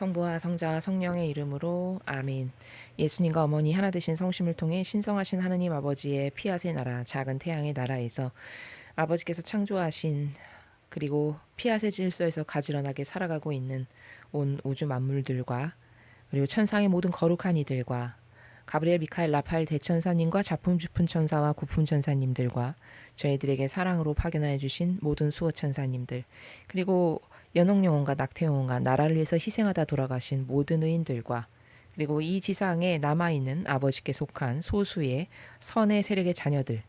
성부와 성자와 성령의 이름으로 아멘. 예수님과 어머니 하나 되신 성심을 통해 신성하신 하느님 아버지의 피앗의 나라 작은 태양의 나라에서 아버지께서 창조하신 그리고 피앗의 질서에서 가지런하게 살아가고 있는 온 우주 만물들과 그리고 천상의 모든 거룩한 이들과 가브리엘, 미카엘, 라파엘 대천사님과 작품 주품 천사와 구품 천사님들과 저희들에게 사랑으로 파견하여 주신 모든 수호 천사님들, 그리고 연옥 영혼과 낙태 영혼과 나라를 위해서 희생하다 돌아가신 모든 의인들과 그리고 이 지상에 남아있는 아버지께 속한 소수의 선의 세력의 자녀들,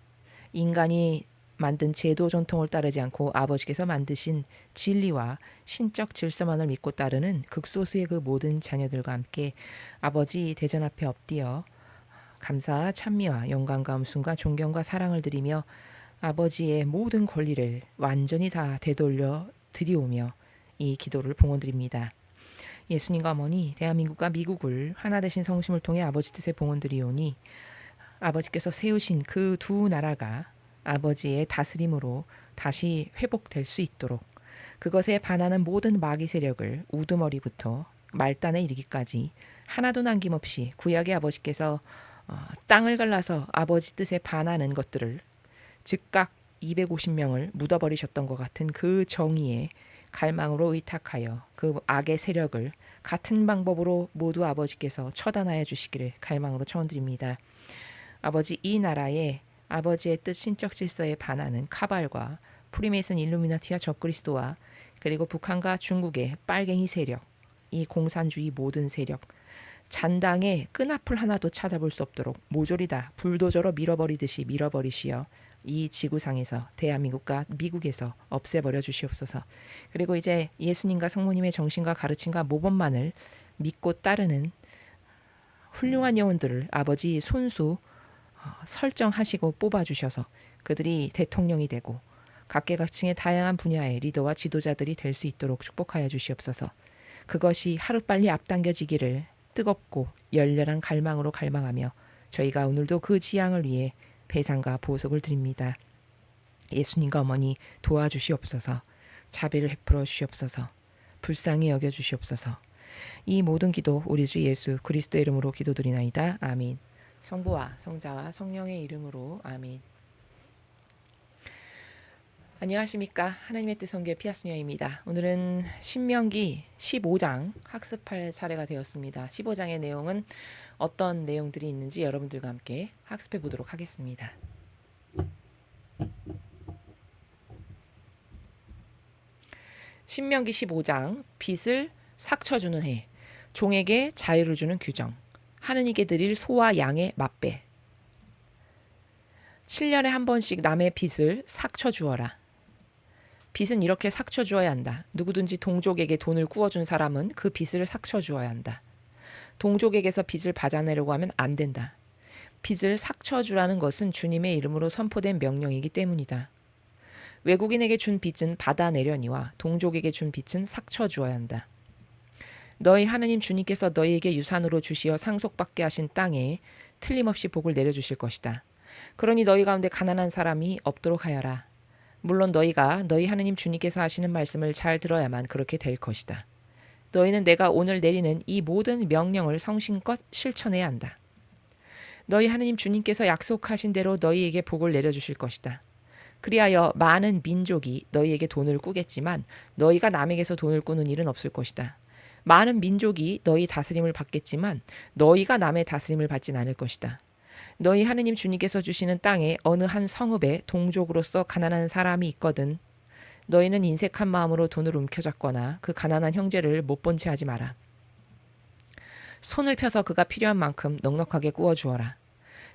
인간이 만든 제도 전통을 따르지 않고 아버지께서 만드신 진리와 신적 질서만을 믿고 따르는 극소수의 그 모든 자녀들과 함께 아버지 대전 앞에 엎드려 감사와 찬미와 영광과 음순과 존경과 사랑을 드리며 아버지의 모든 권리를 완전히 다 되돌려 드리오며 이 기도를 봉헌드립니다. 예수님과 어머니 대한민국과 미국을 하나 되신 성심을 통해 아버지 뜻에 봉헌드리오니 아버지께서 세우신 그 두 나라가 아버지의 다스림으로 다시 회복될 수 있도록 그것에 반하는 모든 마귀 세력을 우두머리부터 말단에 이르기까지 하나도 남김없이 구약의 아버지께서 땅을 갈라서 아버지 뜻에 반하는 것들을 즉각 250명을 묻어버리셨던 것 같은 그 정의에 갈망으로 의탁하여 그 악의 세력을 같은 방법으로 모두 아버지께서 처단하여 주시기를 갈망으로 청원드립니다. 아버지, 이 나라에 아버지의 뜻 신적 질서에 반하는 카발과 프리메이슨 일루미나티와 적그리스도와 그리고 북한과 중국의 빨갱이 세력, 이 공산주의 모든 세력, 잔당의 끈앞을 하나도 찾아볼 수 없도록 모조리 다 불도저로 밀어버리듯이 밀어버리시어 이 지구상에서 대한민국과 미국에서 없애버려 주시옵소서. 그리고 이제 예수님과 성모님의 정신과 가르침과 모범만을 믿고 따르는 훌륭한 영혼들을 아버지 손수 설정하시고 뽑아주셔서 그들이 대통령이 되고 각계각층의 다양한 분야의 리더와 지도자들이 될 수 있도록 축복하여 주시옵소서. 그것이 하루빨리 앞당겨지기를 뜨겁고 열렬한 갈망으로 갈망하며 저희가 오늘도 그 지향을 위해 배상과 보석을 드립니다. 예수님과 어머니 도와주시옵소서. 자비를 베풀어 주시옵소서. 불쌍히 여겨 주시옵소서. 이 모든 기도 우리 주 예수 그리스도의 이름으로 기도드리나이다. 아멘. 성부와 성자와 성령의 이름으로 아멘. 안녕하십니까. 하나님의 뜻 선교의 피아수녀입니다. 오늘은 신명기 15장 학습할 차례가 되었습니다. 15장의 내용은 어떤 내용들이 있는지 여러분들과 함께 학습해 보도록 하겠습니다. 신명기 15장 빚을 삭쳐주는 해, 종에게 자유를 주는 규정, 하느님께 드릴 소와 양의 맛배. 7년에 한 번씩 남의 빚을 삭쳐주어라. 빚은 이렇게 삭쳐주어야 한다. 누구든지 동족에게 돈을 꾸어준 사람은 그 빚을 삭쳐주어야 한다. 동족에게서 빚을 받아내려고 하면 안 된다. 빚을 삭쳐주라는 것은 주님의 이름으로 선포된 명령이기 때문이다. 외국인에게 준 빚은 받아내려니와 동족에게 준 빚은 삭쳐주어야 한다. 너희 하느님 주님께서 너희에게 유산으로 주시어 상속받게 하신 땅에 틀림없이 복을 내려주실 것이다. 그러니 너희 가운데 가난한 사람이 없도록 하여라. 물론 너희가 너희 하느님 주님께서 하시는 말씀을 잘 들어야만 그렇게 될 것이다. 너희는 내가 오늘 내리는 이 모든 명령을 성심껏 실천해야 한다. 너희 하느님 주님께서 약속하신 대로 너희에게 복을 내려주실 것이다. 그리하여 많은 민족이 너희에게 돈을 꾸겠지만 너희가 남에게서 돈을 꾸는 일은 없을 것이다. 많은 민족이 너희 다스림을 받겠지만 너희가 남의 다스림을 받진 않을 것이다. 너희 하느님 주님께서 주시는 땅에 어느 한 성읍에 동족으로서 가난한 사람이 있거든 너희는 인색한 마음으로 돈을 움켜잡거나 그 가난한 형제를 못 본 채 하지 마라. 손을 펴서 그가 필요한 만큼 넉넉하게 꾸어주어라.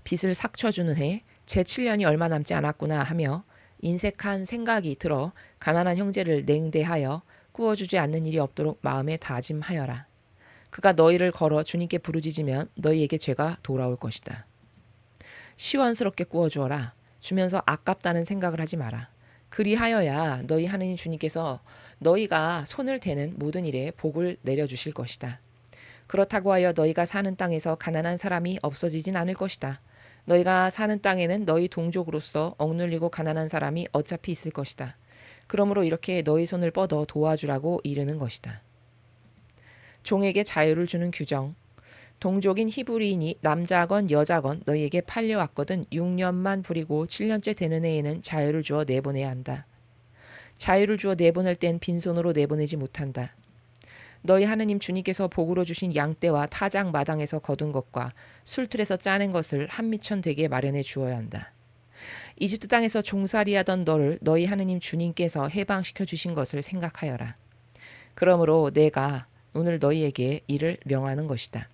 빚을 삭쳐주는 해 제7년이 얼마 남지 않았구나 하며 인색한 생각이 들어 가난한 형제를 냉대하여 꾸어주지 않는 일이 없도록 마음에 다짐하여라. 그가 너희를 걸어 주님께 부르짖으면 너희에게 죄가 돌아올 것이다. 시원스럽게 꾸어주어라. 주면서 아깝다는 생각을 하지 마라. 그리하여야 너희 하느님 주님께서 너희가 손을 대는 모든 일에 복을 내려주실 것이다. 그렇다고 하여 너희가 사는 땅에서 가난한 사람이 없어지진 않을 것이다. 너희가 사는 땅에는 너희 동족으로서 억눌리고 가난한 사람이 어차피 있을 것이다. 그러므로 이렇게 너희 손을 뻗어 도와주라고 이르는 것이다. 종에게 자유를 주는 규정. 동족인 히브리인이 남자건 여자건 너희에게 팔려왔거든 6년만 부리고 7년째 되는 해에는 자유를 주어 내보내야 한다. 자유를 주어 내보낼 땐 빈손으로 내보내지 못한다. 너희 하느님 주님께서 복으로 주신 양떼와 타작 마당에서 거둔 것과 술틀에서 짜낸 것을 한 미천 되게 마련해 주어야 한다. 이집트 땅에서 종살이하던 너를 너희 하느님 주님께서 해방시켜 주신 것을 생각하여라. 그러므로 내가 오늘 너희에게 이를 명하는 것이다.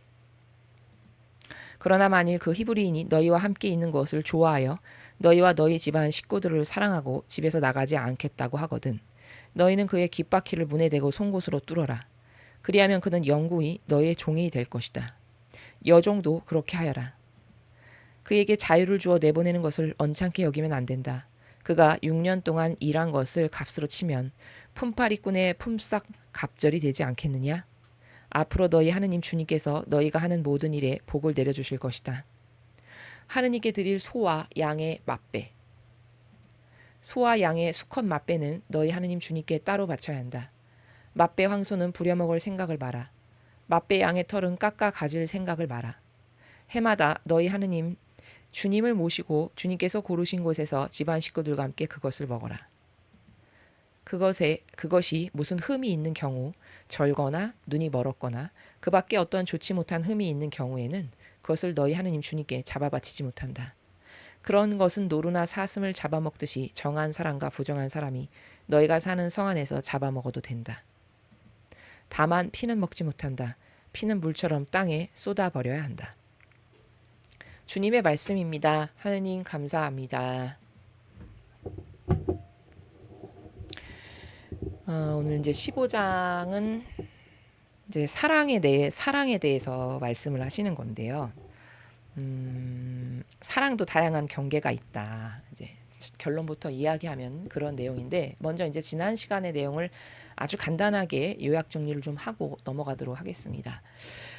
그러나 만일 그 히브리인이 너희와 함께 있는 것을 좋아하여 너희와 너희 집안 식구들을 사랑하고 집에서 나가지 않겠다고 하거든 너희는 그의 귓바퀴를 문에 대고 송곳으로 뚫어라. 그리하면 그는 영구히 너희의 종이 될 것이다. 여종도 그렇게 하여라. 그에게 자유를 주어 내보내는 것을 언짢게 여기면 안 된다. 그가 6년 동안 일한 것을 값으로 치면 품팔이꾼의 품삯 갑절이 되지 않겠느냐? 앞으로 너희 하느님 주님께서 너희가 하는 모든 일에 복을 내려주실 것이다. 하느님께 드릴 소와 양의 맛배. 소와 양의 수컷 맛배는 너희 하느님 주님께 따로 바쳐야 한다. 맛배 황소는 부려먹을 생각을 마라. 맛배 양의 털은 깎아 가질 생각을 마라. 해마다 너희 하느님 주님을 모시고 주님께서 고르신 곳에서 집안 식구들과 함께 그것을 먹어라. 그것이 무슨 흠이 있는 경우, 절거나 눈이 멀었거나 그 밖에 어떤 좋지 못한 흠이 있는 경우에는 그것을 너희 하느님 주님께 잡아 바치지 못한다. 그런 것은 노루나 사슴을 잡아먹듯이 정한 사람과 부정한 사람이 너희가 사는 성 안에서 잡아먹어도 된다. 다만 피는 먹지 못한다. 피는 물처럼 땅에 쏟아버려야 한다. 주님의 말씀입니다. 하느님 감사합니다. 오늘 이제 15장은 이제 사랑에 대해서 말씀을 하시는 건데요. 사랑도 다양한 경계가 있다. 이제 결론부터 이야기하면 그런 내용인데 먼저 이제 지난 시간의 내용을 아주 간단하게 요약 정리를 좀 하고 넘어가도록 하겠습니다.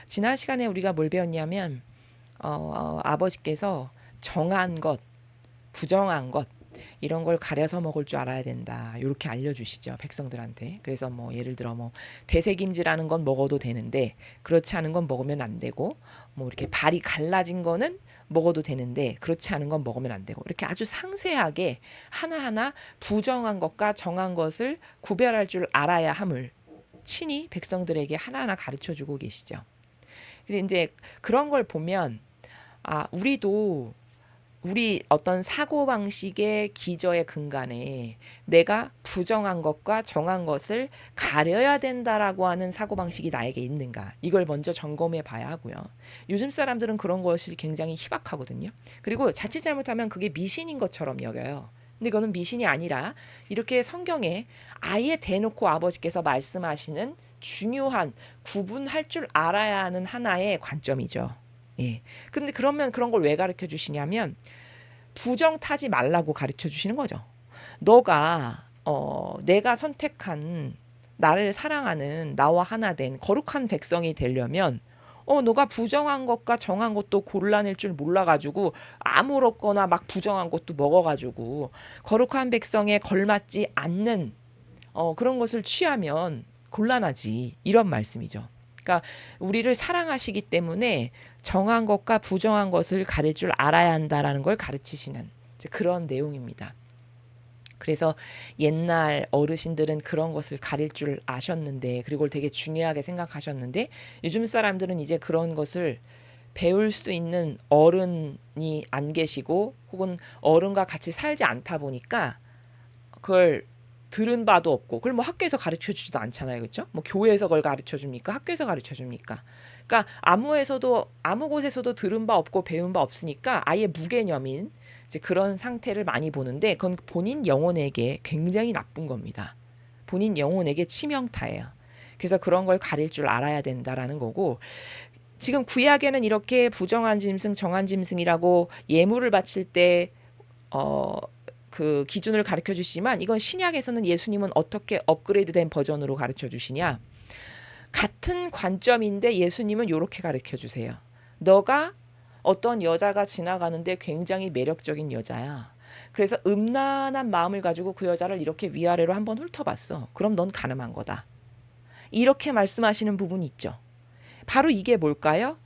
지난 시간에 우리가 뭘 배웠냐면 아버지께서 정한 것, 부정한 것 이런 걸 가려서 먹을 줄 알아야 된다. 이렇게 알려주시죠 백성들한테. 그래서 뭐 예를 들어 뭐 대세김치라는 건 먹어도 되는데 그렇지 않은 건 먹으면 안 되고 뭐 이렇게 발이 갈라진 거는 먹어도 되는데 그렇지 않은 건 먹으면 안 되고 이렇게 아주 상세하게 하나하나 부정한 것과 정한 것을 구별할 줄 알아야 함을 친히 백성들에게 하나하나 가르쳐주고 계시죠. 근데 이제 그런 걸 보면 우리 어떤 사고방식의 기저의 근간에 내가 부정한 것과 정한 것을 가려야 된다라고 하는 사고방식이 나에게 있는가 이걸 먼저 점검해 봐야 하고요. 요즘 사람들은 그런 것이 굉장히 희박하거든요. 그리고 자칫 잘못하면 그게 미신인 것처럼 여겨요. 근데 그거는 미신이 아니라 이렇게 성경에 아예 대놓고 아버지께서 말씀하시는 중요한 구분할 줄 알아야 하는 하나의 관점이죠. 예. 근데 그러면 그런 걸 왜 가르쳐 주시냐면 부정 타지 말라고 가르쳐 주시는 거죠. 내가 선택한 나를 사랑하는 나와 하나 된 거룩한 백성이 되려면 너가 부정한 것과 정한 것도 골라낼 줄 몰라가지고 아무렇거나 막 부정한 것도 먹어가지고 거룩한 백성에 걸맞지 않는 그런 것을 취하면 곤란하지 이런 말씀이죠. 그러니까 우리를 사랑하시기 때문에 정한 것과 부정한 것을 가릴 줄 알아야 한다라는 걸 가르치시는 그런 내용입니다. 그래서 옛날 어르신들은 그런 것을 가릴 줄 아셨는데 그리고 그걸 되게 중요하게 생각하셨는데 요즘 사람들은 이제 그런 것을 배울 수 있는 어른이 안 계시고 혹은 어른과 같이 살지 않다 보니까 그걸 들은 바도 없고 그걸 뭐 학교에서 가르쳐 주지도 않잖아요. 그렇죠? 뭐 교회에서 그걸 가르쳐 줍니까? 학교에서 가르쳐 줍니까? 그러니까 아무 곳에서도 들은 바 없고 배운 바 없으니까 아예 무개념인 이제 그런 상태를 많이 보는데 그건 본인 영혼에게 굉장히 나쁜 겁니다. 본인 영혼에게 치명타예요. 그래서 그런 걸 가릴 줄 알아야 된다라는 거고 지금 구약에는 이렇게 부정한 짐승, 정한 짐승이라고 예물을 바칠 때 그 기준을 가르쳐 주시지만 이건 신약에서는 예수님은 어떻게 업그레이드된 버전으로 가르쳐 주시냐. 같은 관점인데 예수님은 이렇게 가르쳐 주세요. 너가 어떤 여자가 지나가는데 굉장히 매력적인 여자야. 그래서 음란한 마음을 가지고 그 여자를 이렇게 위아래로 한번 훑어봤어. 그럼 넌 가늠한 거다. 이렇게 말씀하시는 부분이 있죠. 바로 이게 뭘까요?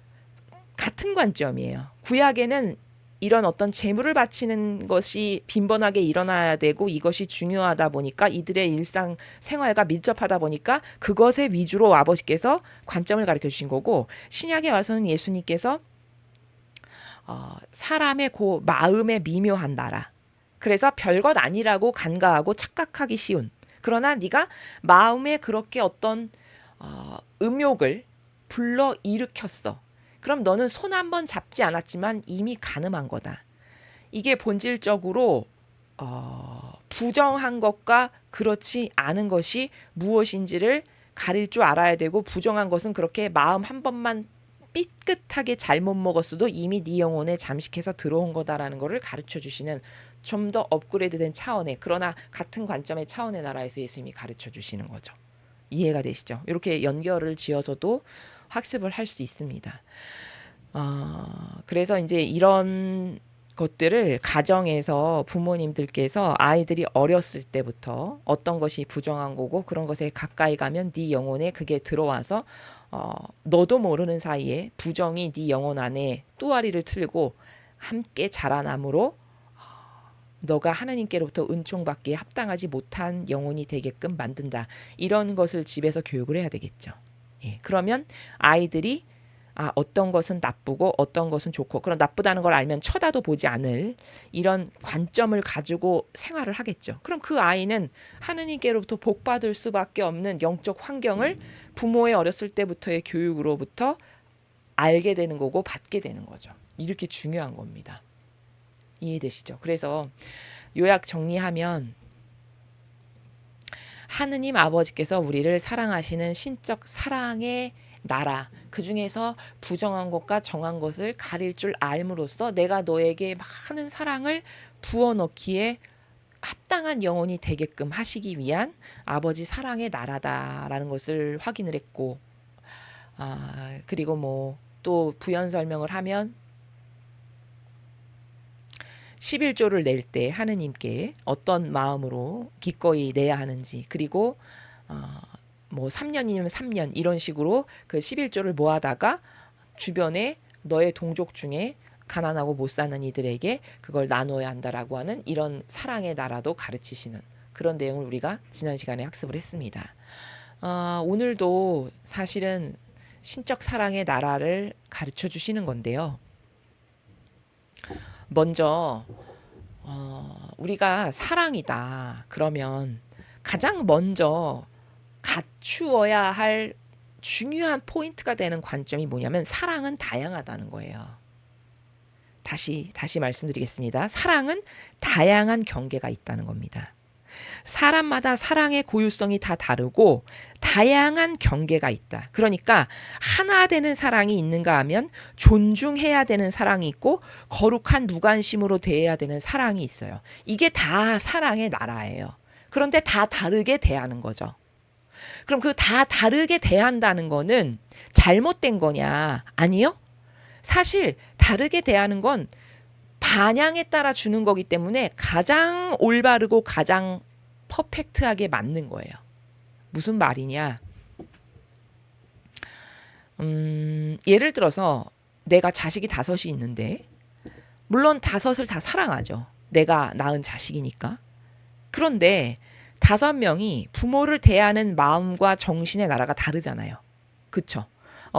같은 관점이에요. 구약에는 이런 어떤 재물을 바치는 것이 빈번하게 일어나야 되고 이것이 중요하다 보니까 이들의 일상 생활과 밀접하다 보니까 그것의 위주로 아버지께서 관점을 가르쳐 주신 거고, 신약에 와서는 예수님께서 사람의 그 마음의 미묘한 나라, 그래서 별것 아니라고 간과하고 착각하기 쉬운, 그러나 네가 마음에 그렇게 어떤 음욕을 불러 일으켰어. 그럼 너는 손 한 번 잡지 않았지만 이미 간음한 거다. 이게 본질적으로 부정한 것과 그렇지 않은 것이 무엇인지를 가릴 줄 알아야 되고, 부정한 것은 그렇게 마음 한 번만 삐끗하게 잘못 먹었어도 이미 네 영혼에 잠식해서 들어온 거다라는 것을 가르쳐 주시는, 좀 더 업그레이드된 차원의, 그러나 같은 관점의 차원의 나라에서 예수님이 가르쳐 주시는 거죠. 이해가 되시죠? 이렇게 연결을 지어서도 학습을 할 수 있습니다. 그래서 이제 이런 것들을 가정에서 부모님들께서 아이들이 어렸을 때부터 어떤 것이 부정한 거고 그런 것에 가까이 가면 네 영혼에 그게 들어와서 너도 모르는 사이에 부정이 네 영혼 안에 또아리를 틀고 함께 자라남으로 너가 하나님께로부터 은총받기에 합당하지 못한 영혼이 되게끔 만든다. 이런 것을 집에서 교육을 해야 되겠죠. 예, 그러면 아이들이 어떤 것은 나쁘고 어떤 것은 좋고, 그런 나쁘다는 걸 알면 쳐다도 보지 않을 이런 관점을 가지고 생활을 하겠죠. 그럼 그 아이는 하느님께로부터 복받을 수밖에 없는 영적 환경을 부모의 어렸을 때부터의 교육으로부터 알게 되는 거고 받게 되는 거죠. 이렇게 중요한 겁니다. 이해되시죠? 그래서 요약 정리하면, 하느님 아버지께서 우리를 사랑하시는 신적 사랑의 나라, 그 중에서 부정한 것과 정한 것을 가릴 줄 알므로써 내가 너에게 많은 사랑을 부어넣기에 합당한 영혼이 되게끔 하시기 위한 아버지 사랑의 나라다라는 것을 확인을 했고, 그리고 뭐 또 부연 설명을 하면 11조를 낼 때 하느님께 어떤 마음으로 기꺼이 내야 하는지, 그리고 뭐 3년이면 3년 이런 식으로 그 11조를 모아다가 주변에 너의 동족 중에 가난하고 못 사는 이들에게 그걸 나눠야 한다라고 하는 이런 사랑의 나라도 가르치시는 그런 내용을 우리가 지난 시간에 학습을 했습니다. 오늘도 사실은 신적 사랑의 나라를 가르쳐 주시는 건데요. 먼저 우리가 사랑이다 그러면 가장 먼저 갖추어야 할 중요한 포인트가 되는 관점이 뭐냐면, 사랑은 다양하다는 거예요. 다시 말씀드리겠습니다. 사랑은 다양한 경계가 있다는 겁니다. 사람마다 사랑의 고유성이 다 다르고 다양한 경계가 있다. 그러니까 하나 되는 사랑이 있는가 하면 존중해야 되는 사랑이 있고 거룩한 무관심으로 대해야 되는 사랑이 있어요. 이게 다 사랑의 나라예요. 그런데 다 다르게 대하는 거죠. 그럼 그 다 다르게 대한다는 거는 잘못된 거냐? 아니요. 사실 다르게 대하는 건 반향에 따라 주는 거기 때문에 가장 올바르고 가장 퍼펙트하게 맞는 거예요. 무슨 말이냐? 예를 들어서 내가 자식이 5이 있는데, 물론 5을 다 사랑하죠. 내가 낳은 자식이니까. 그런데 5명이 부모를 대하는 마음과 정신의 나라가 다르잖아요. 그쵸?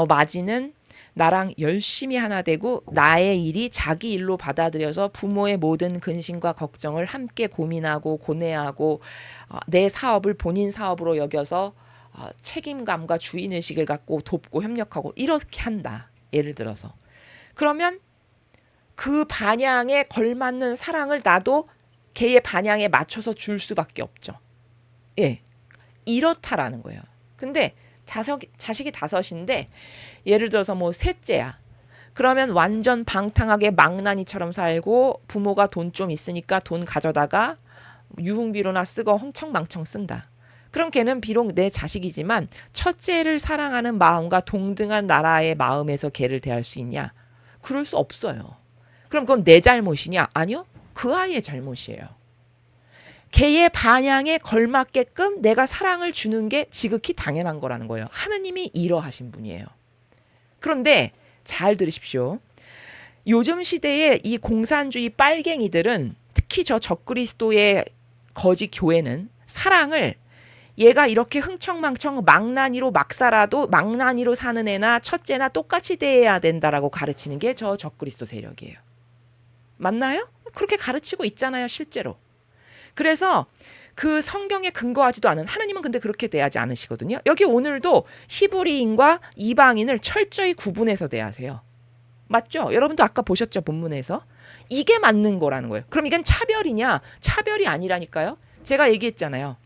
마지는 나랑 열심히 하나 되고 나의 일이 자기 일로 받아들여서 부모의 모든 근심과 걱정을 함께 고민하고 고뇌하고 내 사업을 본인 사업으로 여겨서 책임감과 주인의식을 갖고 돕고 협력하고 이렇게 한다. 예를 들어서. 그러면 그 반향에 걸맞는 사랑을 나도 걔의 반향에 맞춰서 줄 수밖에 없죠. 예, 이렇다라는 거예요. 근데 자식이 5인데 예를 들어서 뭐 셋째야. 그러면 완전 방탕하게 망나니처럼 살고 부모가 돈 좀 있으니까 돈 가져다가 유흥비로나 쓰고 흥청망청 쓴다. 그럼 걔는 비록 내 자식이지만 첫째를 사랑하는 마음과 동등한 나라의 마음에서 걔를 대할 수 있냐? 그럴 수 없어요. 그럼 그건 내 잘못이냐? 아니요. 그 아이의 잘못이에요. 걔의 반향에 걸맞게끔 내가 사랑을 주는 게 지극히 당연한 거라는 거예요. 하느님이 이러하신 분이에요. 그런데 잘 들으십시오. 요즘 시대의 이 공산주의 빨갱이들은, 특히 저 적그리스도의 거짓 교회는 사랑을, 얘가 이렇게 흥청망청 망나니로 막 살아도 망나니로 사는 애나 첫째나 똑같이 대해야 된다라고 가르치는 게 저 적그리스도 세력이에요. 맞나요? 그렇게 가르치고 있잖아요, 실제로. 그래서 그 성경에 근거하지도 않은, 하나님은 근데 그렇게 대하지 않으시거든요. 여기 오늘도 히브리인과 이방인을 철저히 구분해서 대하세요. 맞죠? 여러분도 아까 보셨죠, 본문에서. 이게 맞는 거라는 거예요. 그럼 이건 차별이냐? 차별이 아니라니까요. 제가 얘기했잖아요.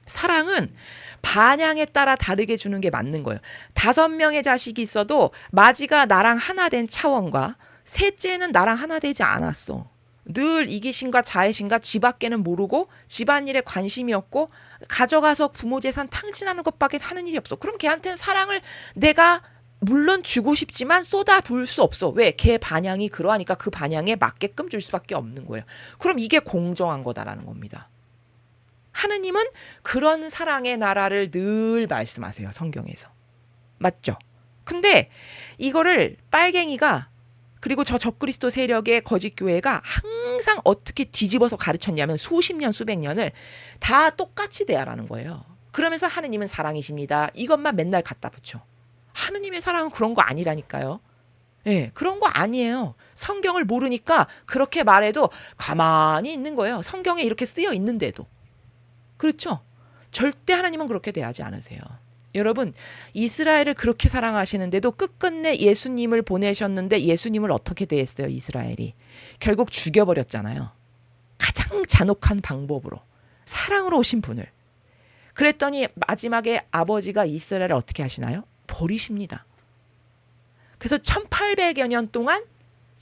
사랑은 반향에 따라 다르게 주는 게 맞는 거예요. 5명의 자식이 있어도 마지가 나랑 하나 된 차원과 셋째는 나랑 하나 되지 않았어. 늘 이기심과 자애심과 지 밖에는 모르고 집안일에 관심이 없고 가져가서 부모 재산 탕진하는 것밖에 하는 일이 없어. 그럼 걔한테는 사랑을 내가 물론 주고 싶지만 쏟아부을 수 없어. 왜? 걔 반향이 그러하니까 그 반향에 맞게끔 줄 수밖에 없는 거예요. 그럼 이게 공정한 거다라는 겁니다. 하느님은 그런 사랑의 나라를 늘 말씀하세요, 성경에서. 맞죠? 근데 이거를 빨갱이가, 그리고 저 적그리스도 세력의 거짓 교회가 항상 어떻게 뒤집어서 가르쳤냐면 수십 년, 수백 년을 다 똑같이 대하라는 거예요. 그러면서 하느님은 사랑이십니다. 이것만 맨날 갖다 붙여. 하느님의 사랑은 그런 거 아니라니까요. 예, 그런 거 아니에요. 성경을 모르니까 그렇게 말해도 가만히 있는 거예요. 성경에 이렇게 쓰여 있는데도. 그렇죠? 절대 하나님은 그렇게 대하지 않으세요. 여러분, 이스라엘을 그렇게 사랑하시는데도 끝끝내 예수님을 보내셨는데 예수님을 어떻게 대했어요, 이스라엘이? 결국 죽여버렸잖아요. 가장 잔혹한 방법으로. 사랑으로 오신 분을. 그랬더니 마지막에 아버지가 이스라엘을 어떻게 하시나요? 버리십니다. 그래서 1800여 년 동안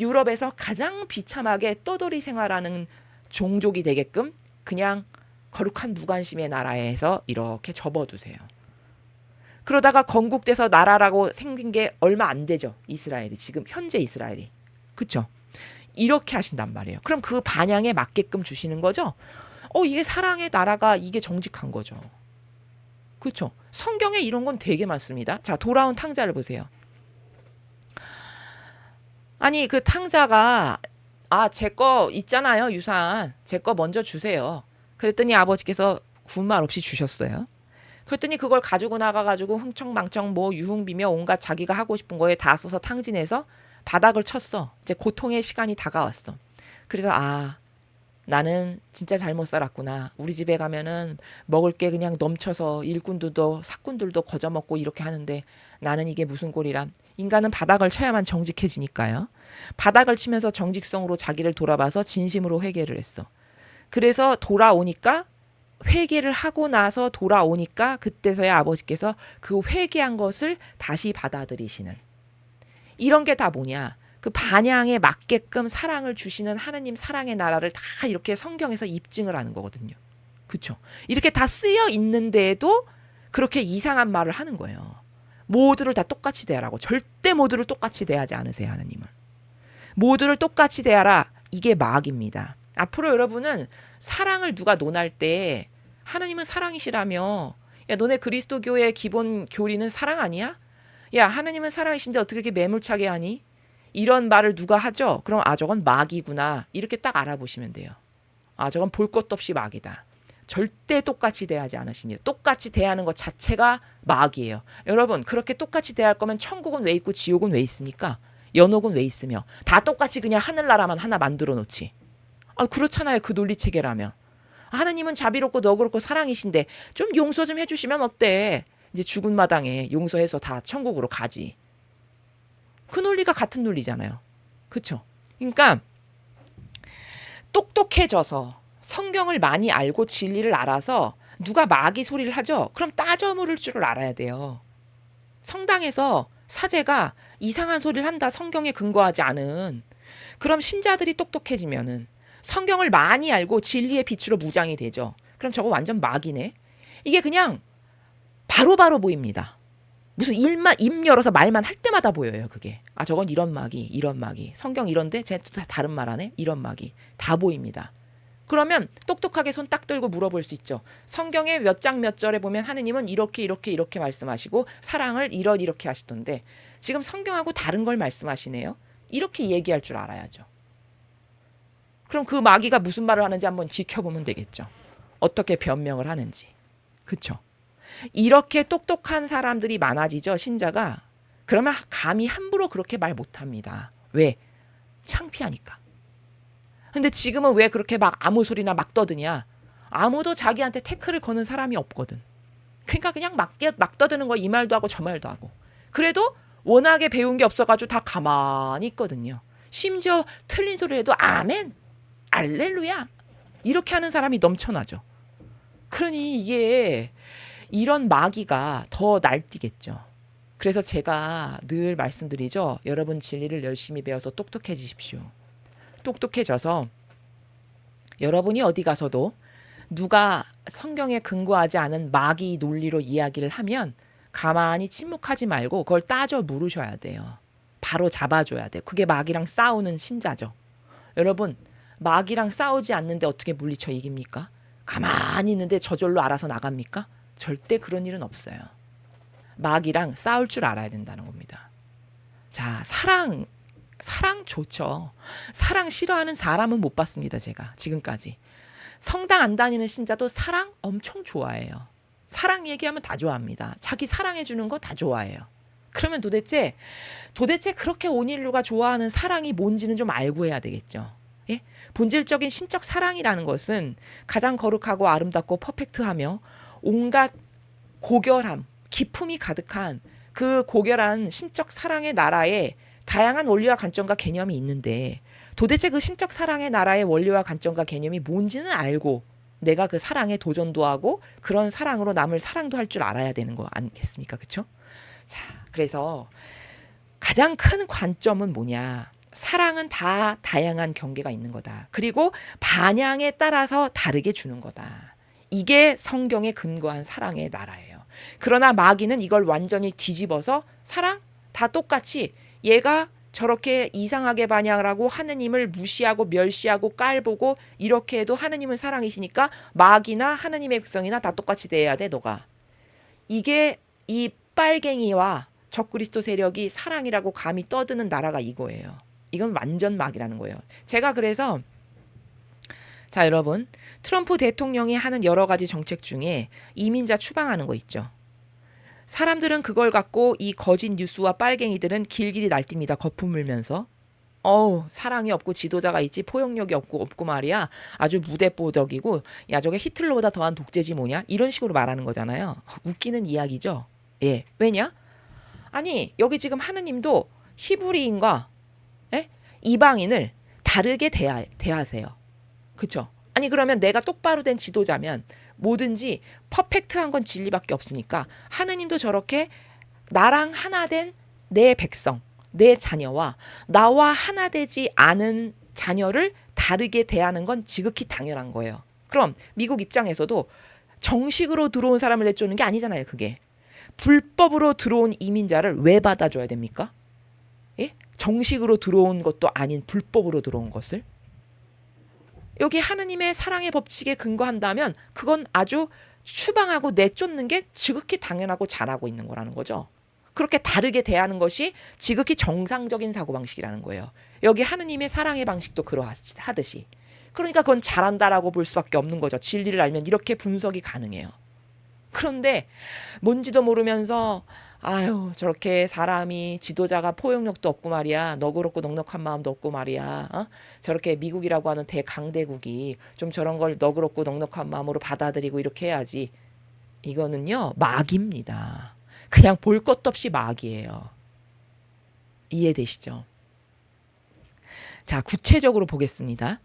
유럽에서 가장 비참하게 떠돌이 생활하는 종족이 되게끔 그냥 거룩한 무관심의 나라에서 이렇게 접어두세요. 그러다가 건국돼서 나라라고 생긴 게 얼마 안 되죠. 이스라엘이. 지금 현재 이스라엘이. 그렇죠? 이렇게 하신단 말이에요. 그럼 그 반향에 맞게끔 주시는 거죠. 이게 사랑의 나라가 이게 정직한 거죠. 그렇죠? 성경에 이런 건 되게 많습니다. 자, 돌아온 탕자를 보세요. 아니 그 탕자가 제 거 있잖아요, 유산. 제 거 먼저 주세요. 그랬더니 아버지께서 군말 없이 주셨어요. 그랬더니 그걸 가지고 나가가지고 흥청망청 뭐 유흥비며 온갖 자기가 하고 싶은 거에 다 써서 탕진해서 바닥을 쳤어. 이제 고통의 시간이 다가왔어. 그래서 나는 진짜 잘못 살았구나. 우리 집에 가면은 먹을 게 그냥 넘쳐서 일꾼들도 사꾼들도 거저먹고 이렇게 하는데 나는 이게 무슨 꼴이람. 인간은 바닥을 쳐야만 정직해지니까요. 바닥을 치면서 정직성으로 자기를 돌아봐서 진심으로 회개를 했어. 그래서 돌아오니까, 회개를 하고 나서 돌아오니까 그때서야 아버지께서 그 회개한 것을 다시 받아들이시는. 이런 게 다 뭐냐. 그 반향에 맞게끔 사랑을 주시는 하느님 사랑의 나라를 다 이렇게 성경에서 입증을 하는 거거든요. 그렇죠? 이렇게 다 쓰여 있는데도 그렇게 이상한 말을 하는 거예요. 모두를 다 똑같이 대하라고. 절대 모두를 똑같이 대하지 않으세요, 하느님은. 모두를 똑같이 대하라. 이게 마귀입니다. 앞으로 여러분은 사랑을 누가 논할 때 하나님은 사랑이시라며, 야 너네 그리스도교의 기본 교리는 사랑 아니야? 야 하나님은 사랑이신데 어떻게 이렇게 매몰차게 하니? 이런 말을 누가 하죠? 그럼 저건 마귀구나. 이렇게 딱 알아보시면 돼요. 저건 볼 것도 없이 마귀다. 절대 똑같이 대하지 않으십니다. 똑같이 대하는 것 자체가 마귀예요. 여러분 그렇게 똑같이 대할 거면 천국은 왜 있고 지옥은 왜 있습니까? 연옥은 왜 있으며 다 똑같이 그냥 하늘나라만 하나 만들어 놓지. 그렇잖아요. 그 논리체계라면. 하나님은 자비롭고 너그럽고 사랑이신데 좀 용서 좀 해주시면 어때? 이제 죽은 마당에 용서해서 다 천국으로 가지. 그 논리가 같은 논리잖아요. 그렇죠? 그러니까 똑똑해져서 성경을 많이 알고 진리를 알아서 누가 마귀 소리를 하죠? 그럼 따져 물을 줄 알아야 돼요. 성당에서 사제가 이상한 소리를 한다, 성경에 근거하지 않은. 그럼 신자들이 똑똑해지면은 성경을 많이 알고 진리의 빛으로 무장이 되죠. 그럼 저거 완전 마귀네. 이게 그냥 바로바로 보입니다. 무슨 입 열어서 말만 할 때마다 보여요. 그게. 저건 이런 마귀, 이런 마귀. 성경 이런데 쟤 또 다른 말 하네. 이런 마귀. 다 보입니다. 그러면 똑똑하게 손 딱 들고 물어볼 수 있죠. 성경의 몇 장 몇 절에 보면 하느님은 이렇게 이렇게 이렇게 말씀하시고 사랑을 이렇게 하시던데 지금 성경하고 다른 걸 말씀하시네요. 이렇게 얘기할 줄 알아야죠. 그럼 그 마귀가 무슨 말을 하는지 한번 지켜보면 되겠죠. 어떻게 변명을 하는지. 그렇죠? 이렇게 똑똑한 사람들이 많아지죠. 신자가. 그러면 감히 함부로 그렇게 말 못합니다. 왜? 창피하니까. 근데 지금은 왜 그렇게 막 아무 소리나 막 떠드냐? 아무도 자기한테 태클을 거는 사람이 없거든. 그러니까 그냥 막 떠드는 거 이 말도 하고 저 말도 하고. 그래도 워낙에 배운 게 없어가지고 다 가만히 있거든요. 심지어 틀린 소리를 해도 아멘, 알렐루야 이렇게 하는 사람이 넘쳐나죠. 그러니 이게 이런 마귀가 더 날뛰겠죠. 그래서 제가 늘 말씀드리죠. 여러분 진리를 열심히 배워서 똑똑해지십시오. 똑똑해져서 여러분이 어디 가서도 누가 성경에 근거하지 않은 마귀 논리로 이야기를 하면 가만히 침묵하지 말고 그걸 따져 물으셔야 돼요. 바로 잡아줘야 돼요. 그게 마귀랑 싸우는 신자죠. 여러분 마귀랑 싸우지 않는데 어떻게 물리쳐 이깁니까? 가만히 있는데 저절로 알아서 나갑니까? 절대 그런 일은 없어요. 마귀랑 싸울 줄 알아야 된다는 겁니다. 자, 사랑 좋죠. 사랑 싫어하는 사람은 못 봤습니다. 제가 지금까지. 성당 안 다니는 신자도 사랑 엄청 좋아해요. 사랑 얘기하면 다 좋아합니다. 자기 사랑해 주는 거 다 좋아해요. 그러면 도대체 그렇게 온 인류가 좋아하는 사랑이 뭔지는 좀 알고 해야 되겠죠. 예? 본질적인 신적 사랑이라는 것은 가장 거룩하고 아름답고 퍼펙트하며 온갖 고결함, 기품이 가득한 그 고결한 신적 사랑의 나라에 다양한 원리와 관점과 개념이 있는데 도대체 그 신적 사랑의 나라의 원리와 관점과 개념이 뭔지는 알고 내가 그 사랑에 도전도 하고 그런 사랑으로 남을 사랑도 할 줄 알아야 되는 거 아니겠습니까? 그렇죠? 자, 그래서 가장 큰 관점은 뭐냐? 사랑은 다 다양한 경계가 있는 거다. 그리고 반향에 따라서 다르게 주는 거다. 이게 성경에 근거한 사랑의 나라예요. 그러나 마귀는 이걸 완전히 뒤집어서 사랑 다 똑같이 얘가 저렇게 이상하게 반향을 하고 하느님을 무시하고 멸시하고 깔보고 이렇게 해도 하느님은 사랑이시니까 마귀나 하느님의 백성이나 다 똑같이 대해야 돼 너가. 이게 이 빨갱이와 적그리스도 세력이 사랑이라고 감히 떠드는 나라가 이거예요. 이건 완전 마귀라는 거예요. 제가 그래서 자 여러분 트럼프 대통령이 하는 여러 가지 정책 중에 이민자 추방하는 거 있죠. 사람들은 그걸 갖고 이 거짓 뉴스와 빨갱이들은 길길이 날뜁니다. 거품 물면서. 사랑이 없고 지도자가 있지 포용력이 없고 말이야. 아주 무대뽀덕이고 야 저게 히틀러보다 더한 독재지 뭐냐. 이런 식으로 말하는 거잖아요. 웃기는 이야기죠. 예. 왜냐? 아니 여기 지금 하느님도 히브리인과 이방인을 다르게 대하세요. 그렇죠? 아니 그러면 내가 똑바로 된 지도자면 뭐든지 퍼펙트한 건 진리밖에 없으니까 하느님도 저렇게 나랑 하나 된 내 백성, 내 자녀와 나와 하나 되지 않은 자녀를 다르게 대하는 건 지극히 당연한 거예요. 그럼 미국 입장에서도 정식으로 들어온 사람을 내쫓는 게 아니잖아요. 그게. 불법으로 들어온 이민자를 왜 받아줘야 됩니까? 예? 정식으로 들어온 것도 아닌 불법으로 들어온 것을. 여기 하느님의 사랑의 법칙에 근거한다면 그건 아주 추방하고 내쫓는 게 지극히 당연하고 잘하고 있는 거라는 거죠. 그렇게 다르게 대하는 것이 지극히 정상적인 사고방식이라는 거예요. 여기 하느님의 사랑의 방식도 그러하듯이. 그러니까 그건 잘한다라고 볼 수밖에 없는 거죠. 진리를 알면 이렇게 분석이 가능해요. 그런데 뭔지도 모르면서 아유 저렇게 사람이 지도자가 포용력도 없고 말이야. 너그럽고 넉넉한 마음도 없고 말이야. 저렇게 미국이라고 하는 대강대국이 좀 저런 걸 너그럽고 넉넉한 마음으로 받아들이고 이렇게 해야지. 이거는요 마귀입니다. 그냥 볼 것도 없이 마귀예요. 이해되시죠? 자 구체적으로 보겠습니다.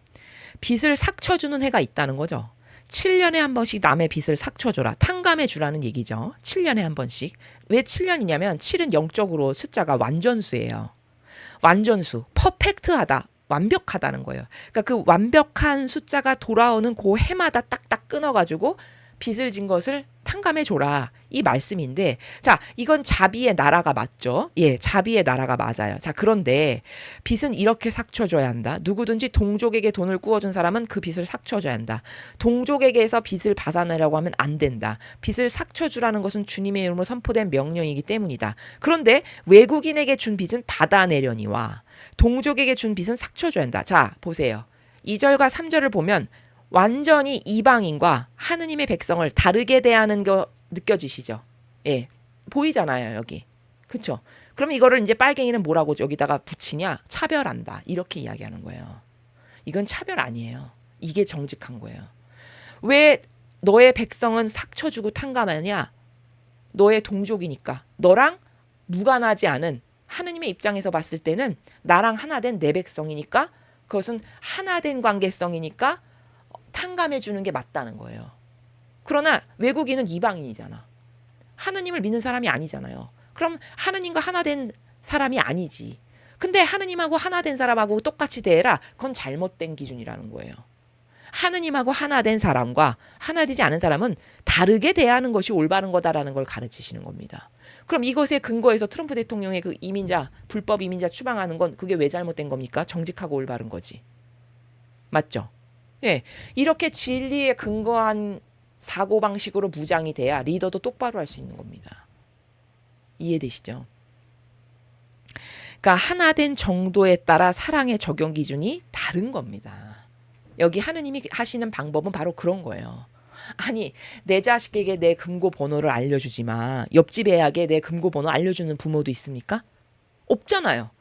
빚을 삭혀주는 해가 있다는 거죠. 7년에 한 번씩 남의 빚을 삭혀줘라. 탕감해 주라는 얘기죠. 7년에 한 번씩. 왜 7년이냐면 7은 영적으로 숫자가 완전수예요. 완전수. 퍼펙트하다. 완벽하다는 거예요. 그러니까 그 완벽한 숫자가 돌아오는 그 해마다 딱딱 끊어가지고 빚을 진 것을 탕감해 줘라. 이 말씀인데, 자, 이건 자비의 나라가 맞죠? 예, 자비의 나라가 맞아요. 자, 그런데 빚은 이렇게 삭혀줘야 한다. 누구든지 동족에게 돈을 꾸어준 사람은 그 빚을 삭혀줘야 한다. 동족에게서 빚을 받아내려고 하면 안 된다. 빚을 삭혀주라는 것은 주님의 이름으로 선포된 명령이기 때문이다. 그런데 외국인에게 준 빚은 받아내려니와 동족에게 준 빚은 삭혀줘야 한다. 자, 보세요. 2절과 3절을 보면 완전히 이방인과 하느님의 백성을 다르게 대하는 거 느껴지시죠? 예, 보이잖아요, 여기. 그쵸? 그럼 이거를 이제 빨갱이는 뭐라고 여기다가 붙이냐? 차별한다. 이렇게 이야기하는 거예요. 이건 차별 아니에요. 이게 정직한 거예요. 왜 너의 백성은 삭쳐주고 탕감하냐? 너의 동족이니까. 너랑 무관하지 않은 하느님의 입장에서 봤을 때는 나랑 하나 된 내 백성이니까 그것은 하나 된 관계성이니까 탕감해 주는 게 맞다는 거예요. 그러나 외국인은 이방인이잖아. 하느님을 믿는 사람이 아니잖아요. 그럼 하느님과 하나 된 사람이 아니지. 근데 하느님하고 하나 된 사람하고 똑같이 대해라. 그건 잘못된 기준이라는 거예요. 하느님하고 하나 된 사람과 하나 되지 않은 사람은 다르게 대하는 것이 올바른 거다라는 걸 가르치시는 겁니다. 그럼 이것에 근거해서 트럼프 대통령의 그 이민자, 불법 이민자 추방하는 건 그게 왜 잘못된 겁니까? 정직하고 올바른 거지. 맞죠? 예, 이렇게 진리에 근거한 사고방식으로 무장이 돼야 리더도 똑바로 할 수 있는 겁니다. 이해되시죠? 그러니까 하나 된 정도에 따라 사랑의 적용 기준이 다른 겁니다. 여기 하느님이 하시는 방법은 바로 그런 거예요. 아니, 내 자식에게 내 금고 번호를 알려주지 마. 옆집 애에게 내 금고 번호 알려주는 부모도 있습니까? 없잖아요.